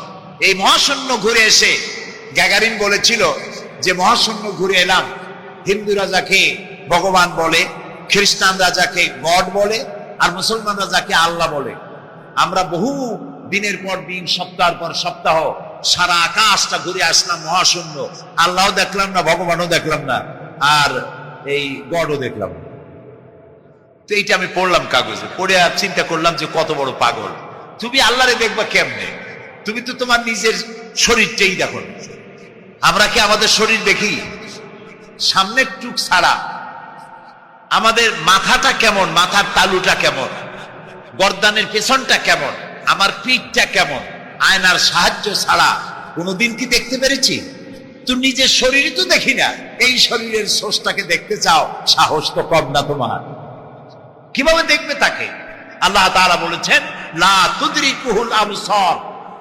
এই মহাশূন্য ঘুরে এসে গ্যাগারিন বলেছিল যে মহাশূন্য ঘুরে এলাম। হিন্দুরা যাকে ভগবান বলে, খ্রিস্টানরা যাকে গড বলে, আর মুসলমানরা যাকে আল্লাহ বলে, আমরা বহু দিনের পর দিন, সপ্তাহের পর সপ্তাহ সারা আকাশটা ঘুরে আসলাম, মহাশূন্য। আল্লাহও দেখলাম না, ভগবানও দেখলাম না, আর এই গডও দেখলাম না। তো এইটা আমি পড়লাম কাগজে, পড়ে আর চিন্তা করলাম যে কত বড় পাগল তুমি। আল্লাহরে দেখবা কেমনে? তুমি তো তোমার নিজের শরীরটাই দেখো না। আমরা কি আমাদের শরীর দেখি? সামনের টুক ছাড়া আমাদের মাথাটা কেমন, মাথার তালুটা কেমন, গর্দানের পেছনটা কেমন, আমার পিঠটা কেমন, আয়নার সাহায্য ছাড়া কোনোদিন কি দেখতে পেরেছি? তো নিজের শরীরই তো দেখি না, এই শরীরের স্রষ্টাকে দেখতে চাও, সাহস তো কম না তোমার। কিভাবে দেখবে তাকে? আল্লাহ তাআলা বলেছেন লা তুদরিকুহুল আবসার,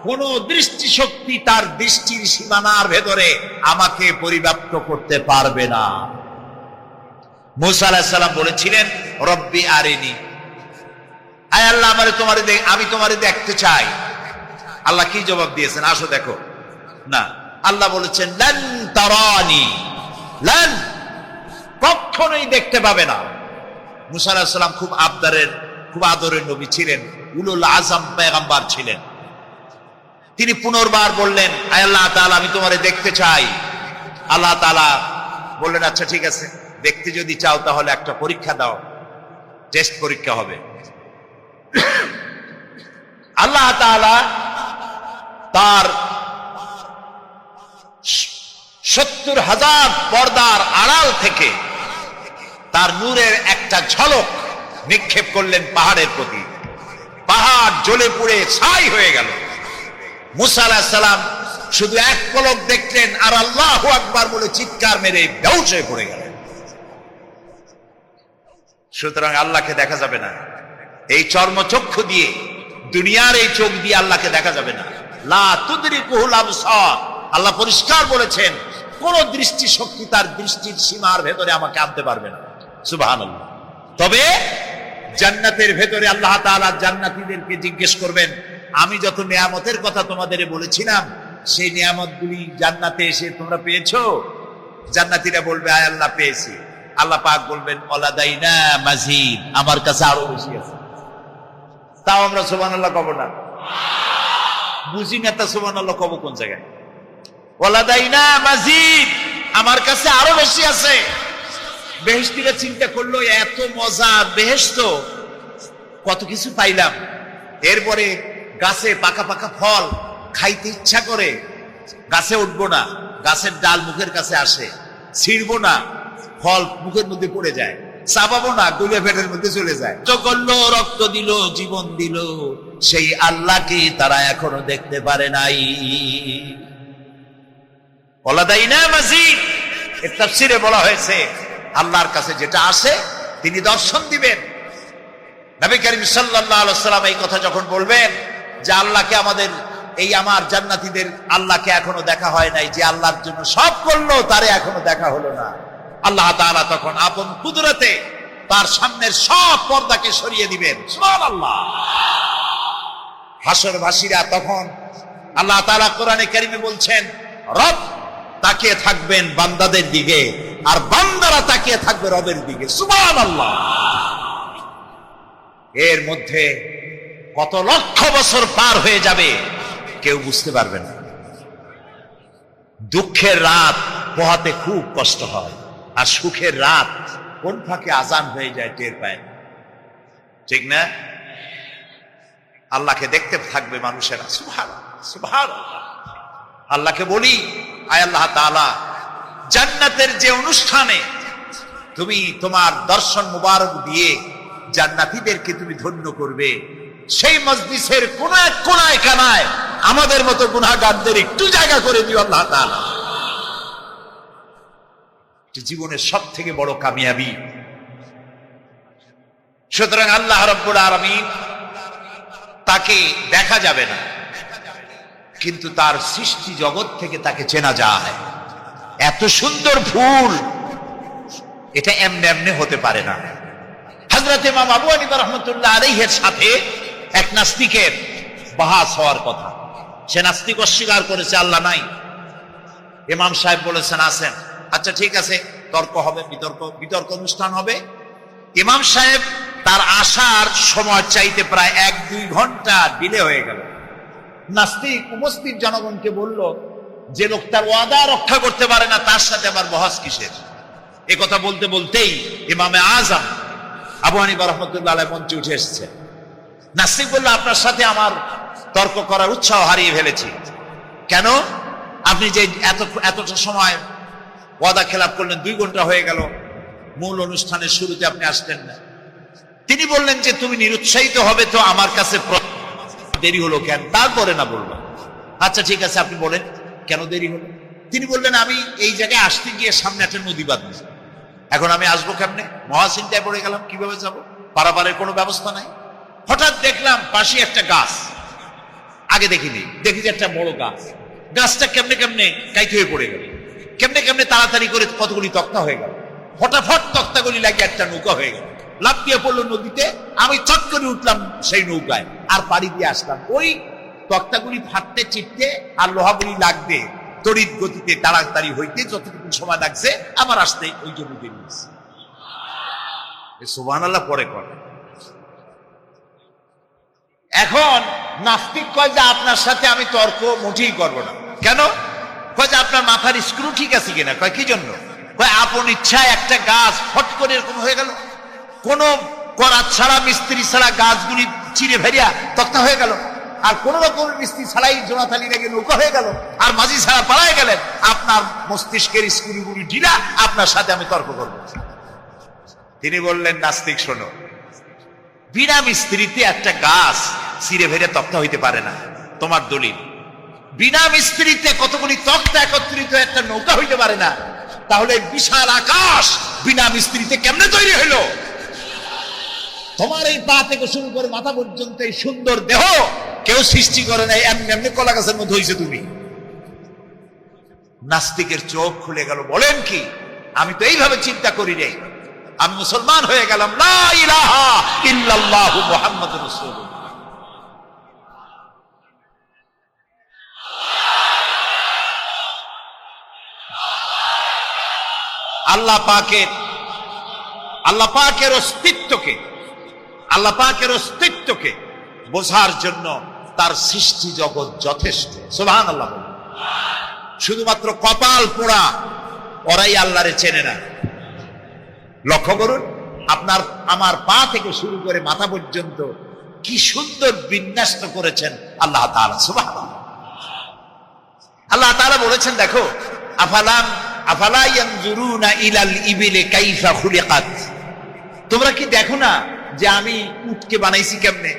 কোন দৃষ্টিশক্তি তার দৃষ্টির সীমানার ভেতরে আমাকে পরিব্যাপ্ত করতে পারবে না। মূসা আলাইহিস সালাম বলেছিলেন রব্বি আরিনি, আয় আল্লাহ আমি তোমারে দেখতে চাই। আল্লাহ কি জবাব দিয়েছেন? আসো দেখো না। আল্লাহ বলেছেন লান তারানি, লান, কখনোই দেখতে পাবে না। মূসা আলাইহিস সালাম খুব আদরের নবী ছিলেন, উলুল আযম পয়গম্বর ছিলেন। তিনি পুনর্বার বললেন আয় আল্লাহ তাআলা আমি তোমারে দেখতে চাই। আল্লাহ তাআলা বললেন আচ্ছা ঠিক আছে, দেখতে যদি চাও তাহলে একটা পরীক্ষা দাও, টেস্ট পরীক্ষা হবে। আল্লাহ তাআলা তার 70,000 পর্দার আড়াল থেকে তার নূরের একটা ঝলক নিক্ষেপ করলেন পাহাড়ের প্রতি। পাহাড় জ্বলে পুড়ে ছাই হয়ে গেল। মূসা আলাইহিস সালাম শুধু এক পলক দেখলেন আর আল্লাহু আকবার বলে চিৎকার মেরে বেহুশ হয়ে পড়ে গেলেন। সুতরাং আল্লাহকে দেখা যাবে না এই চর্মচক্ষু দিয়ে, দুনিয়ার এই চোখ দিয়ে আল্লাহকে দেখা যাবে না। লা তুদরিকুহুল আবসার, আল্লাহ পরিষ্কার বলেছেন কোন দৃষ্টি শক্তি তার দৃষ্টির সীমার ভেতরে আমাকে আনতে পারবে না। সুবহানাল্লাহ। তবে জান্নাতের ভেতরে আল্লাহ তাআলা জান্নাতীদেরকে জিজ্ঞেস করবেন, আমি যত নিয়ামতের কথা তোমাদের বলেছিলাম সেই নিয়ামতগুলি জান্নাতে এসে তোমরা পেয়েছো? জান্নাতীরা বলবে আয় আল্লাহ পেয়েছি। আল্লাহ পাক বলবেন ওয়ালাদাইনা মাজিদ, আমার কাছে আরো বেশি আছে। তাও আমরা সুবহানাল্লাহ কব না? বুঝি না তা সুবহানাল্লাহ কব কোন জায়গায়? ওয়ালাদাইনা মাজিদ, আমার কাছে আরো বেশি আছে। বেহেশতীরা চিন্তা করলো এত মজা, বেহেশত, কত কিছু পাইলাম, এরপরে গাছে পাকা পাকা ফল খাইতে ইচ্ছা করে, গাছে উঠবো না, গাছের ডাল মুখের কাছে আসে, ছিঁড়বো না, ফল মুখের মধ্যে পড়ে যায়, চাবাবো না, গুলে পেটের মধ্যে চলে যায়। করলো, রক্ত দিল, জীবন দিল, সেই আল্লাহকে তারা এখনো দেখতে পারে নাই। ওয়ালাদাইনা মাজিদ, এর তাফসীরে বলা হয়েছে আল্লাহর কাছে যেটা আসে তিনি দর্শন দিবেন। নবী করিম সাল্লাল্লাহু আলাইহি ওয়াসাল্লাম এই কথা যখন বলবেন যে আল্লাহকে আমাদের এই আমার জান্নাতীদের আল্লাহকে এখনো দেখা হয় নাই, যে আল্লাহর জন্য সব করলো তারে এখনো দেখা হলো না, আল্লাহ তাআলা তখন আপন কুদরতে তার সামনের সব পর্দাকে সরিয়ে দিবেন। সুবহানাল্লাহ। হাসরবাসীরা তখন আল্লাহ তাআলা কোরআনে কারীমে বলছেন রব তাকিয়ে থাকবেন বান্দাদের দিকে আর বান্দারা তাকিয়ে থাকবে রবের দিকে। সুবহানাল্লাহ। এর মধ্যে কত লক্ষ বছর পার হয়ে যাবে, কেউ বুঝতে পারবে না। দুঃখের রাত পোহাতে খুব কষ্ট হয়, আর সুখের রাত কোন ফাঁকে আজান হয়ে যায় টের পায় না, ঠিক না? আল্লাহকে দেখতে থাকবে মানুষেরা, সুবহানাল্লাহ সুবহানাল্লাহ। আল্লাহকে বলি, আয় আল্লাহ তাআলা, জান্নাতের যে অনুষ্ঠানে তুমি তোমার দর্শন মুবারক দিয়ে জান্নাতীদেরকে তুমি ধন্য করবে, সেই মজলিসের কোন এক কোনায় কানায় আমাদের মতো গুনাহগারদের একটু জায়গা করে দিও আল্লাহ তাআলা। জীবনের সব থেকে বড় কামিয়াবি। সুতরাং আল্লাহ রাব্বুল আলামিন, তাকে দেখা যাবে না, কিন্তু তার সৃষ্টি জগৎ থেকে তাকে চেনা যায়। এত সুন্দর ফুল, এটা এমনি এমনি হতে পারে না। হযরত ইমাম আবু হানিফা রাহমাতুল্লাহ আলাইহির সাথে এক নাস্তিকের বাহাস হওয়ার কথা। সে নাস্তিক অস্বীকার করেছে আল্লাহ নাই। ইমাম সাহেব বলেছেন আছেন। আচ্ছা ঠিক আছে, তর্ক হবে, বিতর্ক অনুষ্ঠান হবে। ইমাম সাহেব তার আসার সময় চাইতে প্রায় 1-2 ঘন্টা ডিলে হয়ে গেল। নাস্তিক উপস্থিত জনগণকে বলল, যে লোক তার ওয়াদা রক্ষা করতে পারে না তার সাথে আবার বহস কিসের? এ কথা বলতে বলতেই ইমামে আজম আবু হানিফা রাহমাতুল্লাহ আলাইহি মঞ্চে উঠে এসেছে। নাস্তিক বলল, আপনার সাথে আমার তর্ক করার উৎসাহ হারিয়ে ফেলেছি। কেন? আপনি যে এতটা সময় ওয়াদা খেলাপ করলেন, 2 ঘন্টা হয়ে গেল, মূল অনুষ্ঠানের শুরুতে আপনি আসলেন না। তিনি বললেন যে তুমি নিরুৎসাহিত হবে তো আমার কাছে দেরি হলো কেন? তারপরে না বললো। আচ্ছা ঠিক আছে, আপনি বলেন কেন দেরি হলো? তিনি বললেন, আমি এই জায়গায় আসতে গিয়ে সামনে একটা নদী বাঁধল, এখন আমি আসবো কেমনে? মহাচিন্তায় পড়ে গেলাম, কিভাবে যাব? পারাপারের কোনো ব্যবস্থা নাই। হঠাৎ দেখলাম পাশে একটা গাছ, আগে দেখিনি, দেখি যে একটা বড় গাছ। গাছটা কেমনে কেমনে কাইতে হয়ে পড়ে গেল, কেমনে কেমনে তাড়াতাড়ি করে কতগুলি তক্তা হয়ে গেল। ফটাফট তক্তাগুলি লাগে একটা নৌকা হয়ে গেল, লাফ দিয়ে পড়লো নদীতে। আমি চট করে উঠলাম সেই নৌকায়, আর পাড়ি দিয়ে আসলাম। ওই তক্তাগুলি ফাটতে চিটতে আর লোহাগুলি লাগবে তড়িৎ গতিতে তাড়াতাড়ি হইতে যতটুকু সময় লাগছে আমার আসতে ওই জন্য দেরি হয়েছে। সুবহানাল্লাহ পরে করে। এখন নাস্তিক কয় যে আপনার সাথে আমি তর্ক মোটেই করবো না। কেন? কয় যে আপনার মাথার স্ক্রু ঠিক আছে কিনা। কয় কি জন্য? কয় আপন ইচ্ছায় একটা গাছ ফট করে এরকম হয়ে গেল, কোন করাত ছাড়া মিস্ত্রি ছাড়া গাছগুলি চিরে ফেরিয়া তক্তা হয়ে গেল, আর কোন রকম মিস্ত্রি ছাড়াই জোনাথালি লেগে নৌকা হয়ে গেল, আর মাঝি ছাড়া পালায় গেলেন। আপনার মস্তিষ্কের স্ক্রুগুলি ঢিলা, আপনার সাথে আমি তর্ক করবো। তিনি বললেন, নাস্তিক শোনো, বিনা মিস্ত্রিতে একটা গাছ চিরে ফেরে তক্তা হইতে পারে না, তোমার দলিল। বিনা মিস্ত্রিতে কতগুলি তক্তা একত্রিত একটা নৌকা হইতে পারে না, তাহলে বিশাল আকাশ বিনা মিস্ত্রিতে কেমনে তৈরি হইল? তোমার এই পা থেকে শুরু করে মাথা পর্যন্ত এই সুন্দর দেহ কেউ সৃষ্টি করে নাই, এমনি এমনি কলা গাছের মধ্যে হয়েছে তুমি। নাস্তিকের চোখ খুলে গেল। বলেন কি? আমি তো এইভাবে চিন্তা করি রে, আমি মুসলমান হয়ে গেলাম। লা ইলাহা ইল্লাল্লাহু মুহাম্মাদুর রাসূলুল্লাহ। আল্লাহ পাকের অস্তিত্বকে বোঝার জন্য তার সৃষ্টি জগৎ যথেষ্ট। সুবহানাল্লাহ। শুধুমাত্র কপাল পোড়া ওরাই আল্লাহরে চেনে না। লক্ষ্য করুন, আপনার আমার পা থেকে শুরু করে মাথা পর্যন্ত কি সুন্দর বিন্যাস করেছেন আল্লাহ তাআলা। সুবহানাল্লাহ। আল্লাহ তাআলা বলেছেন, দেখো, আফালা ইয়ানজুরুনা ইলাল ইবিলি কাইফা খুলিকাত। তোমরা কি দেখো না যে আমি উটকে বানাইছি কেমনে?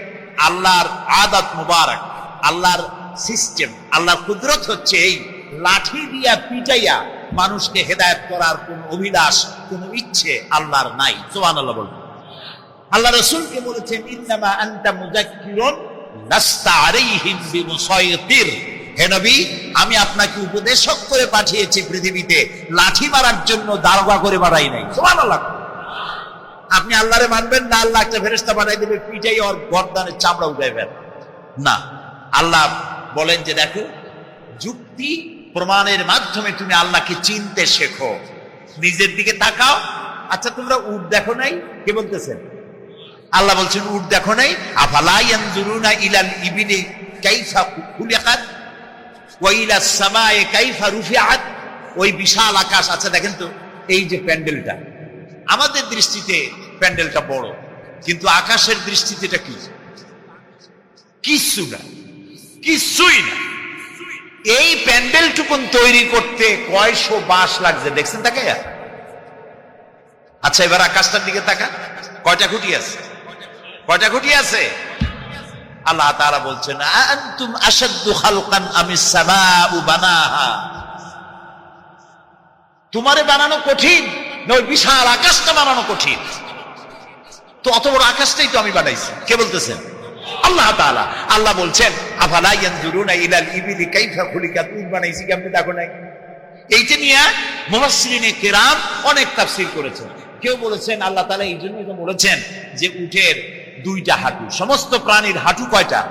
আল্লাহর আদাত মুবারক, আল্লাহর সিস্টেম, আল্লাহর কুদরত হচ্ছে এই লাঠি দিয়া পিটাইয়া মানুষকে হেদায়েত করার কোন অভিলাষ, কোন ইচ্ছে আল্লাহর নাই। সুবহানাল্লাহ বলুন। আল্লাহ রাসূলকে বলেছেন, ইন্নামা আনতা মুযাক্কিরুন লাস্তা আলাইহিম বিমুসাইতির। হে নবী, আমি আপনাকে উপদেশক করে পাঠিয়েছি পৃথিবীতে, লাঠি মারার জন্য দারোগা করে পাঠাই নাই। সুবহানাল্লাহ। আপনি আল্লাহরে মানবেন না, আল্লাহ একটা ফেরেশতা পাঠাই দেবে পিটাই ওর গর্দানের চামড়া উঠাইবেন না। আল্লাহ বলেন যে দেখো, যুক্তি প্রমাণের মাধ্যমে তুমি আল্লাহকে চিনতে শেখো, নিজের দিকে তাকাও। আচ্ছা, তোমরা উট দেখো নাই? কে বলতেছেন? আল্লাহ বলছেন উট দেখো নাই? আফালা ইয়ানজুরুনা ইলাল ইবিলি কাইফা খুলিকাত। ওয়া ইলাস সামায়ে কাইফা রুফিআত, ওই বিশাল আকাশ। আচ্ছা দেখেন তো, এই যে প্যান্ডেলটা, আমাদের দৃষ্টিতে প্যান্ডেলটা বড়, কিন্তু আকাশের দৃষ্টিতে এটা কি? কিছুই না। এই প্যান্ডেলটুকুন তৈরি করতে কয়শো বাঁশ লাগছে, দেখছেন তাকে? আচ্ছা এবার আকাশটার দিকে তাকা, কয়টা খুঁটি আছে? কয়টা খুঁটি আছে? আল্লাহ তাআলা বলছেন আনতুম আশাদ্দু খালকান আমিস সামাউ বানাহা, তোমারে বানানো কঠিন না ওই বিশাল আকাশটা বানানো কঠিন? তো অত বড় আকাশটাই তো আমি বানাইছি। কে বলতেছেন? আল্লাহ তাআলা। আল্লাহ বলছেন আফালা ইয়ানজুরুনা ইলাল ইবিলি কাইফা খুলিকাত, উট বানাইছি কেমনে দেখো নাই? এইটা নিয়ে মুফাসসিরিনে কেরাম অনেক তাফসীর করেছেন। কেউ বলেছেন আল্লাহ তাআলা এই জন্যই তো বলেছেন যে উটের দুইটা হাঁটু। সমস্ত প্রাণীর হাঁটু কয়টা?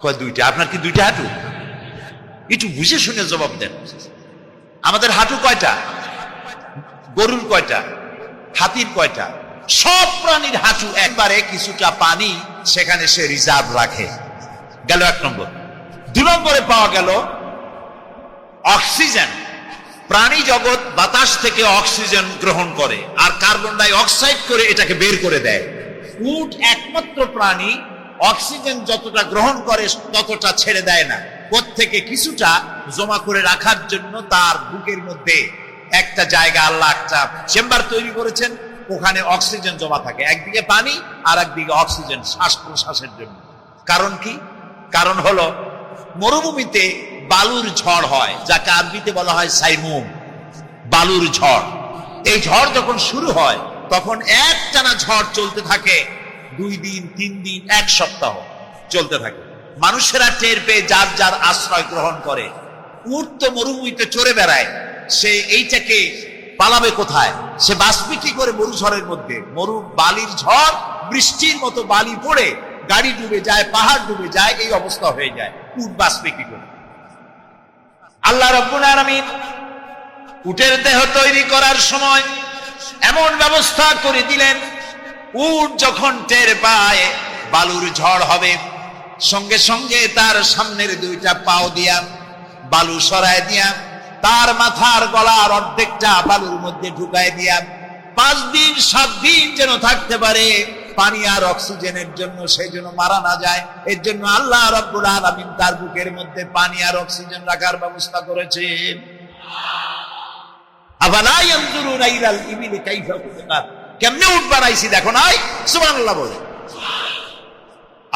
কয় দুইটা। আপনার কি দুইটা হাঁটু? একটু বুঝে শুনে জবাব দেন। আমাদের হাঁটু কয়টা? গরুর কয়টা? হাতির কয়টা? সব প্রাণীর হাঁটু। একবারে কিছুটা পানি সেখানে সে রিজার্ভ রাখে, গেল এক নম্বর। দুই নম্বরে পাওয়া গেল অক্সিজেন। প্রাণী জগৎ বাতাস থেকে অক্সিজেন গ্রহণ করে আর কার্বন ডাই অক্সাইড করে এটাকে বের করে দেয়। উট একমাত্র প্রাণী অক্সিজেন যতটা গ্রহণ করে ততটা ছেড়ে দেয় না, প্রত্যেকে কিছুটা জমা করে রাখার জন্য তার বুকের মধ্যে একটা জায়গা আল্লাহ একটা চেম্বার তৈরি করেছেন, ওখানে অক্সিজেন জমা থাকে, একদিকে পানি আর একদিকে অক্সিজেন শ্বাস প্রশ্বাসের জন্য। কারণ কি? কারণ হলো মরুভূমিতে বালুর ঝড় হয়, যাকে আরবিতে বলা হয় সাইমুম, বালুর ঝড়। এই ঝড় যখন শুরু হয় তখন একটানা ঝড় চলতে থাকে 2 দিন 3 দিন 1 সপ্তাহ চলতে থাকে। মানুষেরা টের পেয়ে যার যার আশ্রয় গ্রহণ করে। উট তো মরুভূমিতে চড়ে বেড়ায়, সে এইটাকে পালাবে কোথায়? সে বাঁচবে কি করে মরুঝড়ের মধ্যে? বালির ঝড়, বৃষ্টির মতো বালি পড়ে গাড়ি ডুবে যায়, পাহাড় ডুবে যায়, এই অবস্থা হয়ে যায়। উট বাঁচবে কি করে? আল্লাহ রাব্বুল আলামিন উটের দেহ তৈরি করার সময় এমন ব্যবস্থা করে দিলেন, উট যখন টের পায় বালুর ঝড় হবে, সঙ্গে সঙ্গে তার সামনের 2টা পাও দিয়া বালু সরায় দিয়া তার মাথার গলার অর্ধেকটা বালুর মধ্যে ঢুকায় দিয়া 5 দিন 7 দিন যেন থাকতে পারে, পানি আর অক্সিজেনের জন্য, সেই জন্য মারা না যায়। এর জন্য আল্লাহ রাব্বুল আলামিন তার বুকের মধ্যে পানি আর অক্সিজেন রাখার ব্যবস্থা করেছেন। আফালা ইয়ানজুরুনা ইলাল ইবিলি কাইফা খুলিকাত, কেমনে উট বানাইছি দেখো নাই? সুবহানাল্লাহ বলে।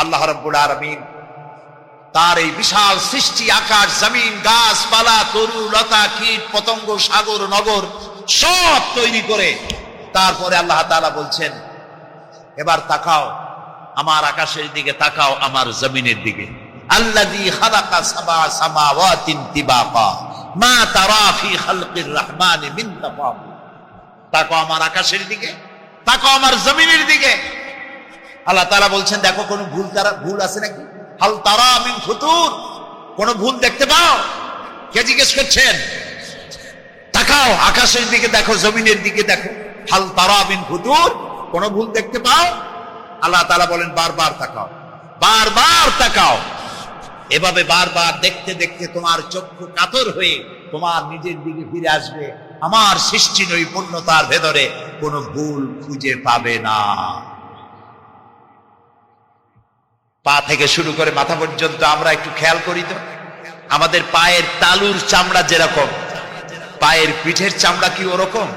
আল্লাহ রাব্বুল আলামিন তার এই বিশাল সৃষ্টি, আকাশ জমিন গাছপালা তরু লতা কীট পতঙ্গ সাগর নগর সব তৈরি করে তারপরে আল্লাহ তাআলা বলছেন এবার তাকাও আমার আকাশের দিকে, তাকাও আমার জমিনের দিকে। আল্লাযী খালাকা সাবআ সামাওয়াতিন তিবাকা মা তারা ফি খালকির রহমানি মিন তাফাউত। তাকাও আমার আকাশের দিকে, তাকাও আমার জমিনের দিকে। আল্লাহ তাআলা বলছেন দেখো কোনো ভুল আছে নাকি? হাল তারা মিন ফুতুর, কোন ভুল দেখতে পাও? কে জিজ্ঞেস করছেন? তাকাও আকাশের দিকে, দেখো জমিনের দিকে দেখো, হাল তারা মিন ফুতুর, কোন ভুল দেখতে পাও? আল্লাহ তাআলা বলেন বারবার তাকাও, বারবার তাকাও। এভাবে বারবার দেখতে দেখতে তোমার চক্ষু কাতর হয়ে তোমার নিজের দিকে ফিরে আসবে। আমার সৃষ্টি নৈপুণ্যতার ভেতরে কোনো ভুল খুঁজে পাবে না। পা থেকে শুরু করে মাথা পর্যন্ত আমরা একটু খেয়াল করি তো, আমাদের পায়ের তালুর চামড়া যেরকম, পায়ের পিঠের চামড়া কি ওরকম?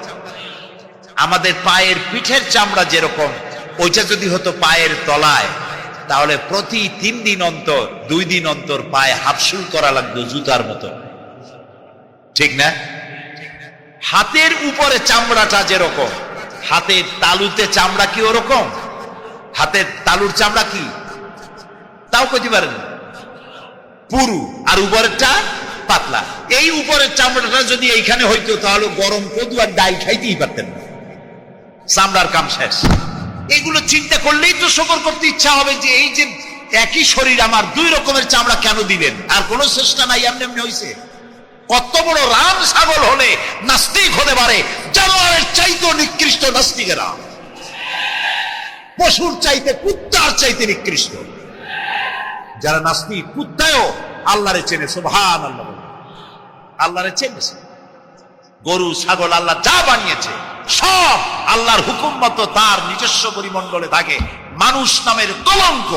আমাদের পায়ের পিঠের চামড়া যেরকম, ওইটা যদি হতো পায়ের তলায়, তাহলে প্রতি 3 দিন অন্তর 2 দিন অন্তর পায়ে হাফসুল করা লাগতো জুতার মতো, ঠিক না? হাতের উপরে চামড়াটা যেরকম, হাতের তালুতে চামড়া কি ওরকম? হাতের তালুর চামড়া কি তাও কইতে পারেন পুরু, আর উপরেরটা পাতলা। এই উপরের চামড়াটা যদি এইখানে হইতো তাহলে গরম কদু আর ডাল খাইতেই পারতেন না, চামড়ার কাম শেষ। এগুলো চিন্তা করলেই তো শুকর করতে ইচ্ছা হবে যে এই যে একই শরীর আমার 2 রকমের চামড়া কেন দিলেন? আর কোন চেষ্টা নাই, এমনি এমনি হয়েছে। কত বড় রাম ছাগল হলে নাস্তিক হতে পারে, জানোয়ারের চাইতে নিকৃষ্ট নাস্তিকেরা, পশুর চাইতে কুত্তার চাইতে নিকৃষ্ট। যারা নাস্তিক কুত্তায়ও আল্লাহরে চেনে। সুবহানাল্লাহ। আল্লাহরে চেনেছে। গরু ছাগল আল্লাহ যা বানিয়েছে সব আল্লাহর হুকুম মতো তার নিজস্ব পরিমণ্ডলে থাকে। মানুষ নামের কলঙ্ক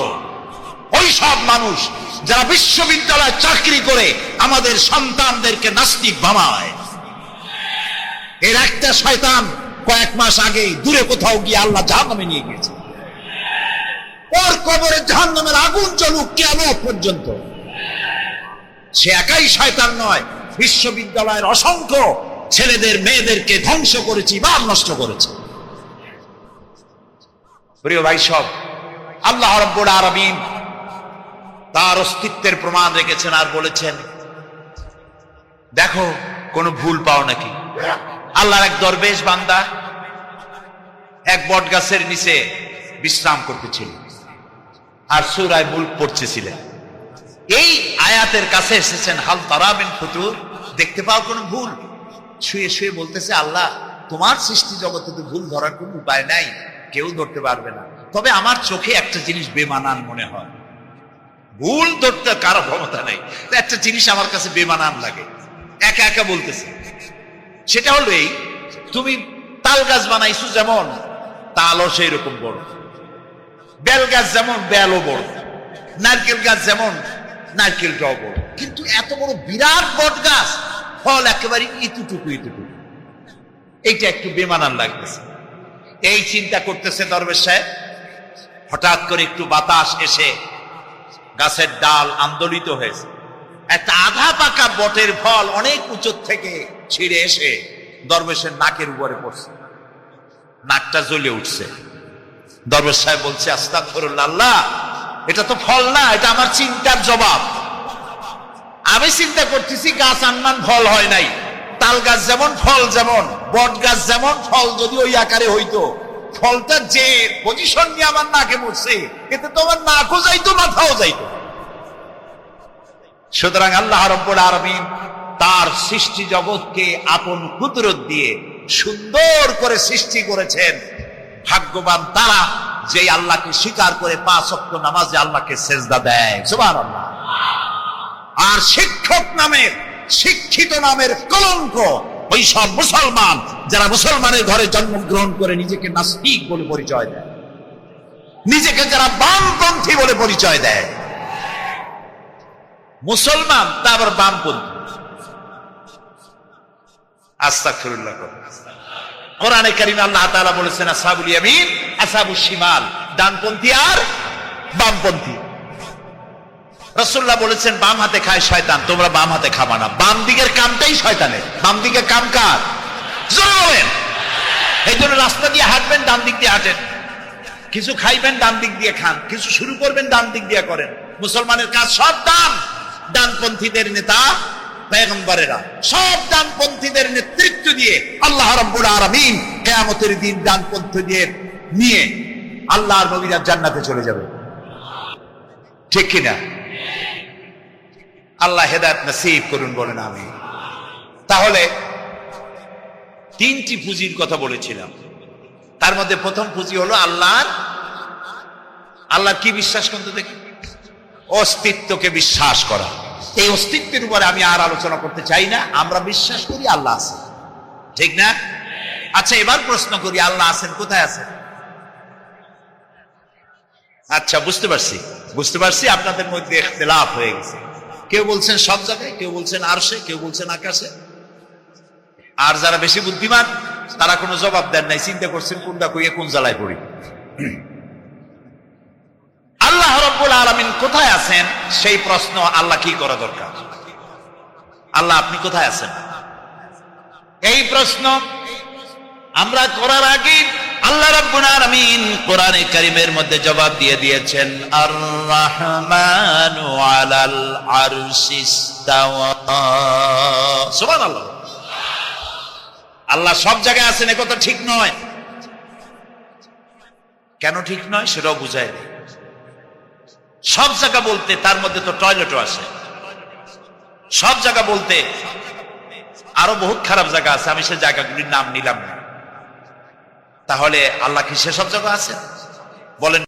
ওই সব মানুষ যারা বিশ্ববিদ্যালয়ে চাকরি করে আমাদের সন্তানদেরকে নাস্তিক বানায়। এর একটা শয়তান কয়েক মাস আগে দূরে কোথাও গিয়ে আল্লাহ জাহান্নামে নিয়ে গেছে। ওর কবরে জাহান্নামের আগুন জ্বলুক কিয়ামত পর্যন্ত। সে একাই শয়তান নয়, বিশ্ববিদ্যালয়ের অসংখ্য ছেলেদের মেয়েদেরকে ধ্বংস করেছে, ইমান নষ্ট করেছে। প্রিয় ভাই সব, আল্লাহ রাব্বুল আলামিন তার অস্তিত্বের প্রমাণ রেখেছেন আর বলেছেন, দেখো কোন ভুল পাও নাকি। আল্লাহর এক দরবেশ বান্দা এক বট গাছের নিচে বিশ্রাম করতেছিল আর সূরা মুলক পড়তেছিলেন। এই আয়াতের কাছে এসেছেন, হাল তারা মিন ফুতুর, দেখতে পাও কোন ভুল। শুয়ে শুয়ে বলতেছে, আল্লাহ তোমার সৃষ্টি জগতে তো ভুল ধরার কোন উপায় নাই, কেউ ধরতে পারবে না, তবে আমার চোখে একটা জিনিস বেমানান মনে হয়। ভুল ধরতে কারো ক্ষমতা নেই, একটা জিনিস আমার কাছে বেমানান লাগে। একা একা বলতেছে, সেটা হলো এই, তুমি তাল গাছ বানাইছো যেমন তালও সেই রকম বড়, বেল গাছ যেমন বেলও বড়, নারকেল গাছ যেমন নারকেলটাও বড়, কিন্তু এত বড় বিরাট বট গাছ ফল একেবারে ইতুটুকু ইতুটুকু, এইটা একটু বেমানান লাগতেছে। এই চিন্তা করতেছে দরবেশ সাহেব, হঠাৎ করে একটু বাতাস এসে গাছের ডাল আন্দোলিত হয়েছে। একটা আধা পাকা বটের ফল অনেক উঁচু থেকে ছিঁড়ে এসে দরবেশের নাকের উপরে পড়ছে, নাকটা জ্বলে উঠছে। দরবেশ সাহেব বলছে, আস্তাগফিরুল্লাহ, আল্লাহ এটা তো ফল না, এটা আমার চিন্তার জবাব। আমি চিন্তা করতেছি গাছ আনমান ফল হয় নাই, তাল গাছ যেমন ফল যেমন, বট গাছ যেমন ফল যদি ওই আকারে হইতো, ফলটা যে পজিশন নিয়ে আমার নাকে পড়ছে এতে তো আমার নাকও যাইতো মাথাও যাইতো। সুতরাং আল্লাহ রাব্বুল আলামিন তার সৃষ্টি জগৎকে আপন কুদরত দিয়ে সুন্দর করে সৃষ্টি করেছেন। ভাগ্যবান তারা যে আল্লাহকে স্বীকার করে 5 ওয়াক্ত নামাজে আল্লাহকে সেজদা দেয়। সুবহানাল্লাহ। আর শিক্ষক নামের, শিক্ষিত নামের কলঙ্ক ওই সব মুসলমান যারা মুসলমানের ঘরে জন্মগ্রহণ করে নিজেকে নাস্তিক বলে পরিচয় দেয়, নিজেকে যারা বামপন্থী বলে পরিচয় দেয়। মুসলমান তা আবার বামপন্থী। আস্তাগফিরুল্লাহ। কোরআনে কারিমে আল্লাহ তাআলা বলেছেন, আসহাবুল ইয়ামিন আসহাবুশ শিমাল, ডানপন্থী আর বামপন্থী। রাসূলুল্লাহ বলেছেন, বাম হাতে খায় শয়তান, তোমরা বাম হাতে খাবা না। বাম দিকের কামটাই শয়তানের, বাম দিকের কাম কার? জোরে বলেন। এই জন্য রাস্তা দিয়ে হাঁটবেন, ডান দিক দিয়ে হাঁটেন। কিছু খাইবেন, ডান দিক দিয়ে খান। কিছু শুরু করবেন, ডান দিক দিয়ে করেন। মুসলমানের কাজ সব ডান। ডানপন্থীদের নেতা পয়গম্বরেরা সব ডানপন্থীদের নেতৃত্ব দিয়ে আল্লাহ রাব্বুল আলামিন কিয়ামতের দিন ডানপন্থীদের নিয়ে আল্লাহর নবীরা জান্নাতে চলে যাবে। ঠিক কিনা? আল্লাহ হেদায়েত নসিব করুন, বলেন আমিন। তাহলে 3টি পুঁজির কথা বলেছিলাম, তার মধ্যে প্রথম পুঁজি হলো আল্লাহর কি বিশ্বাস করতে দেখি? অস্তিত্বকে বিশ্বাস করা। এই অস্তিত্বের উপরে আমি আর আলোচনা করতে চাই না। আমরা বিশ্বাস করি আল্লাহ আছেন, ঠিক না? আচ্ছা, এবার প্রশ্ন করি, আল্লাহ আছেন, কোথায় আছেন? আচ্ছা, বুঝতে পারছি আপনাদের মধ্যে ইখতিলাফ হয়ে গেছে। কেউ বলছেন সব জায়গায়, কেউ বলছেন আরশে, কেউ বলছেন আকাশে। আর যারা বেশি বুদ্ধিমান তারা কোনো জবাব দেন নাই, চিন্তা করছেন কোনটা কইয়ে কোন জ্বালায় পড়ি। আল্লাহ রাব্বুল আলামিন কোথায় আছেন সেই প্রশ্ন আল্লাহ কি করা দরকার? আল্লাহ আপনি কোথায় আছেন এই প্রশ্ন আমরা করার আগে আল্লাহ রাব্বুল আলামিন কোরআনে কারীমের মধ্যে জবাব দিয়ে দিয়েছেন, আর রাহমানু আলাল আরশিস্তাওয়া। সুবহানাল্লাহ। আল্লাহ সব জায়গায় আছেন এ কথা ঠিক নয়। কেন ঠিক নয় সেটাও বুঝায় দেয়। সব জায়গা বলতে তার মধ্যে তো টয়লেটও আছে। সব জায়গা বলতে আরো বহুত খারাপ জায়গা আছে, আমি সে জায়গাগুলির নাম নিলাম না। তাহলে আল্লাহ কি সেসব জায়গা আছে? বলেন।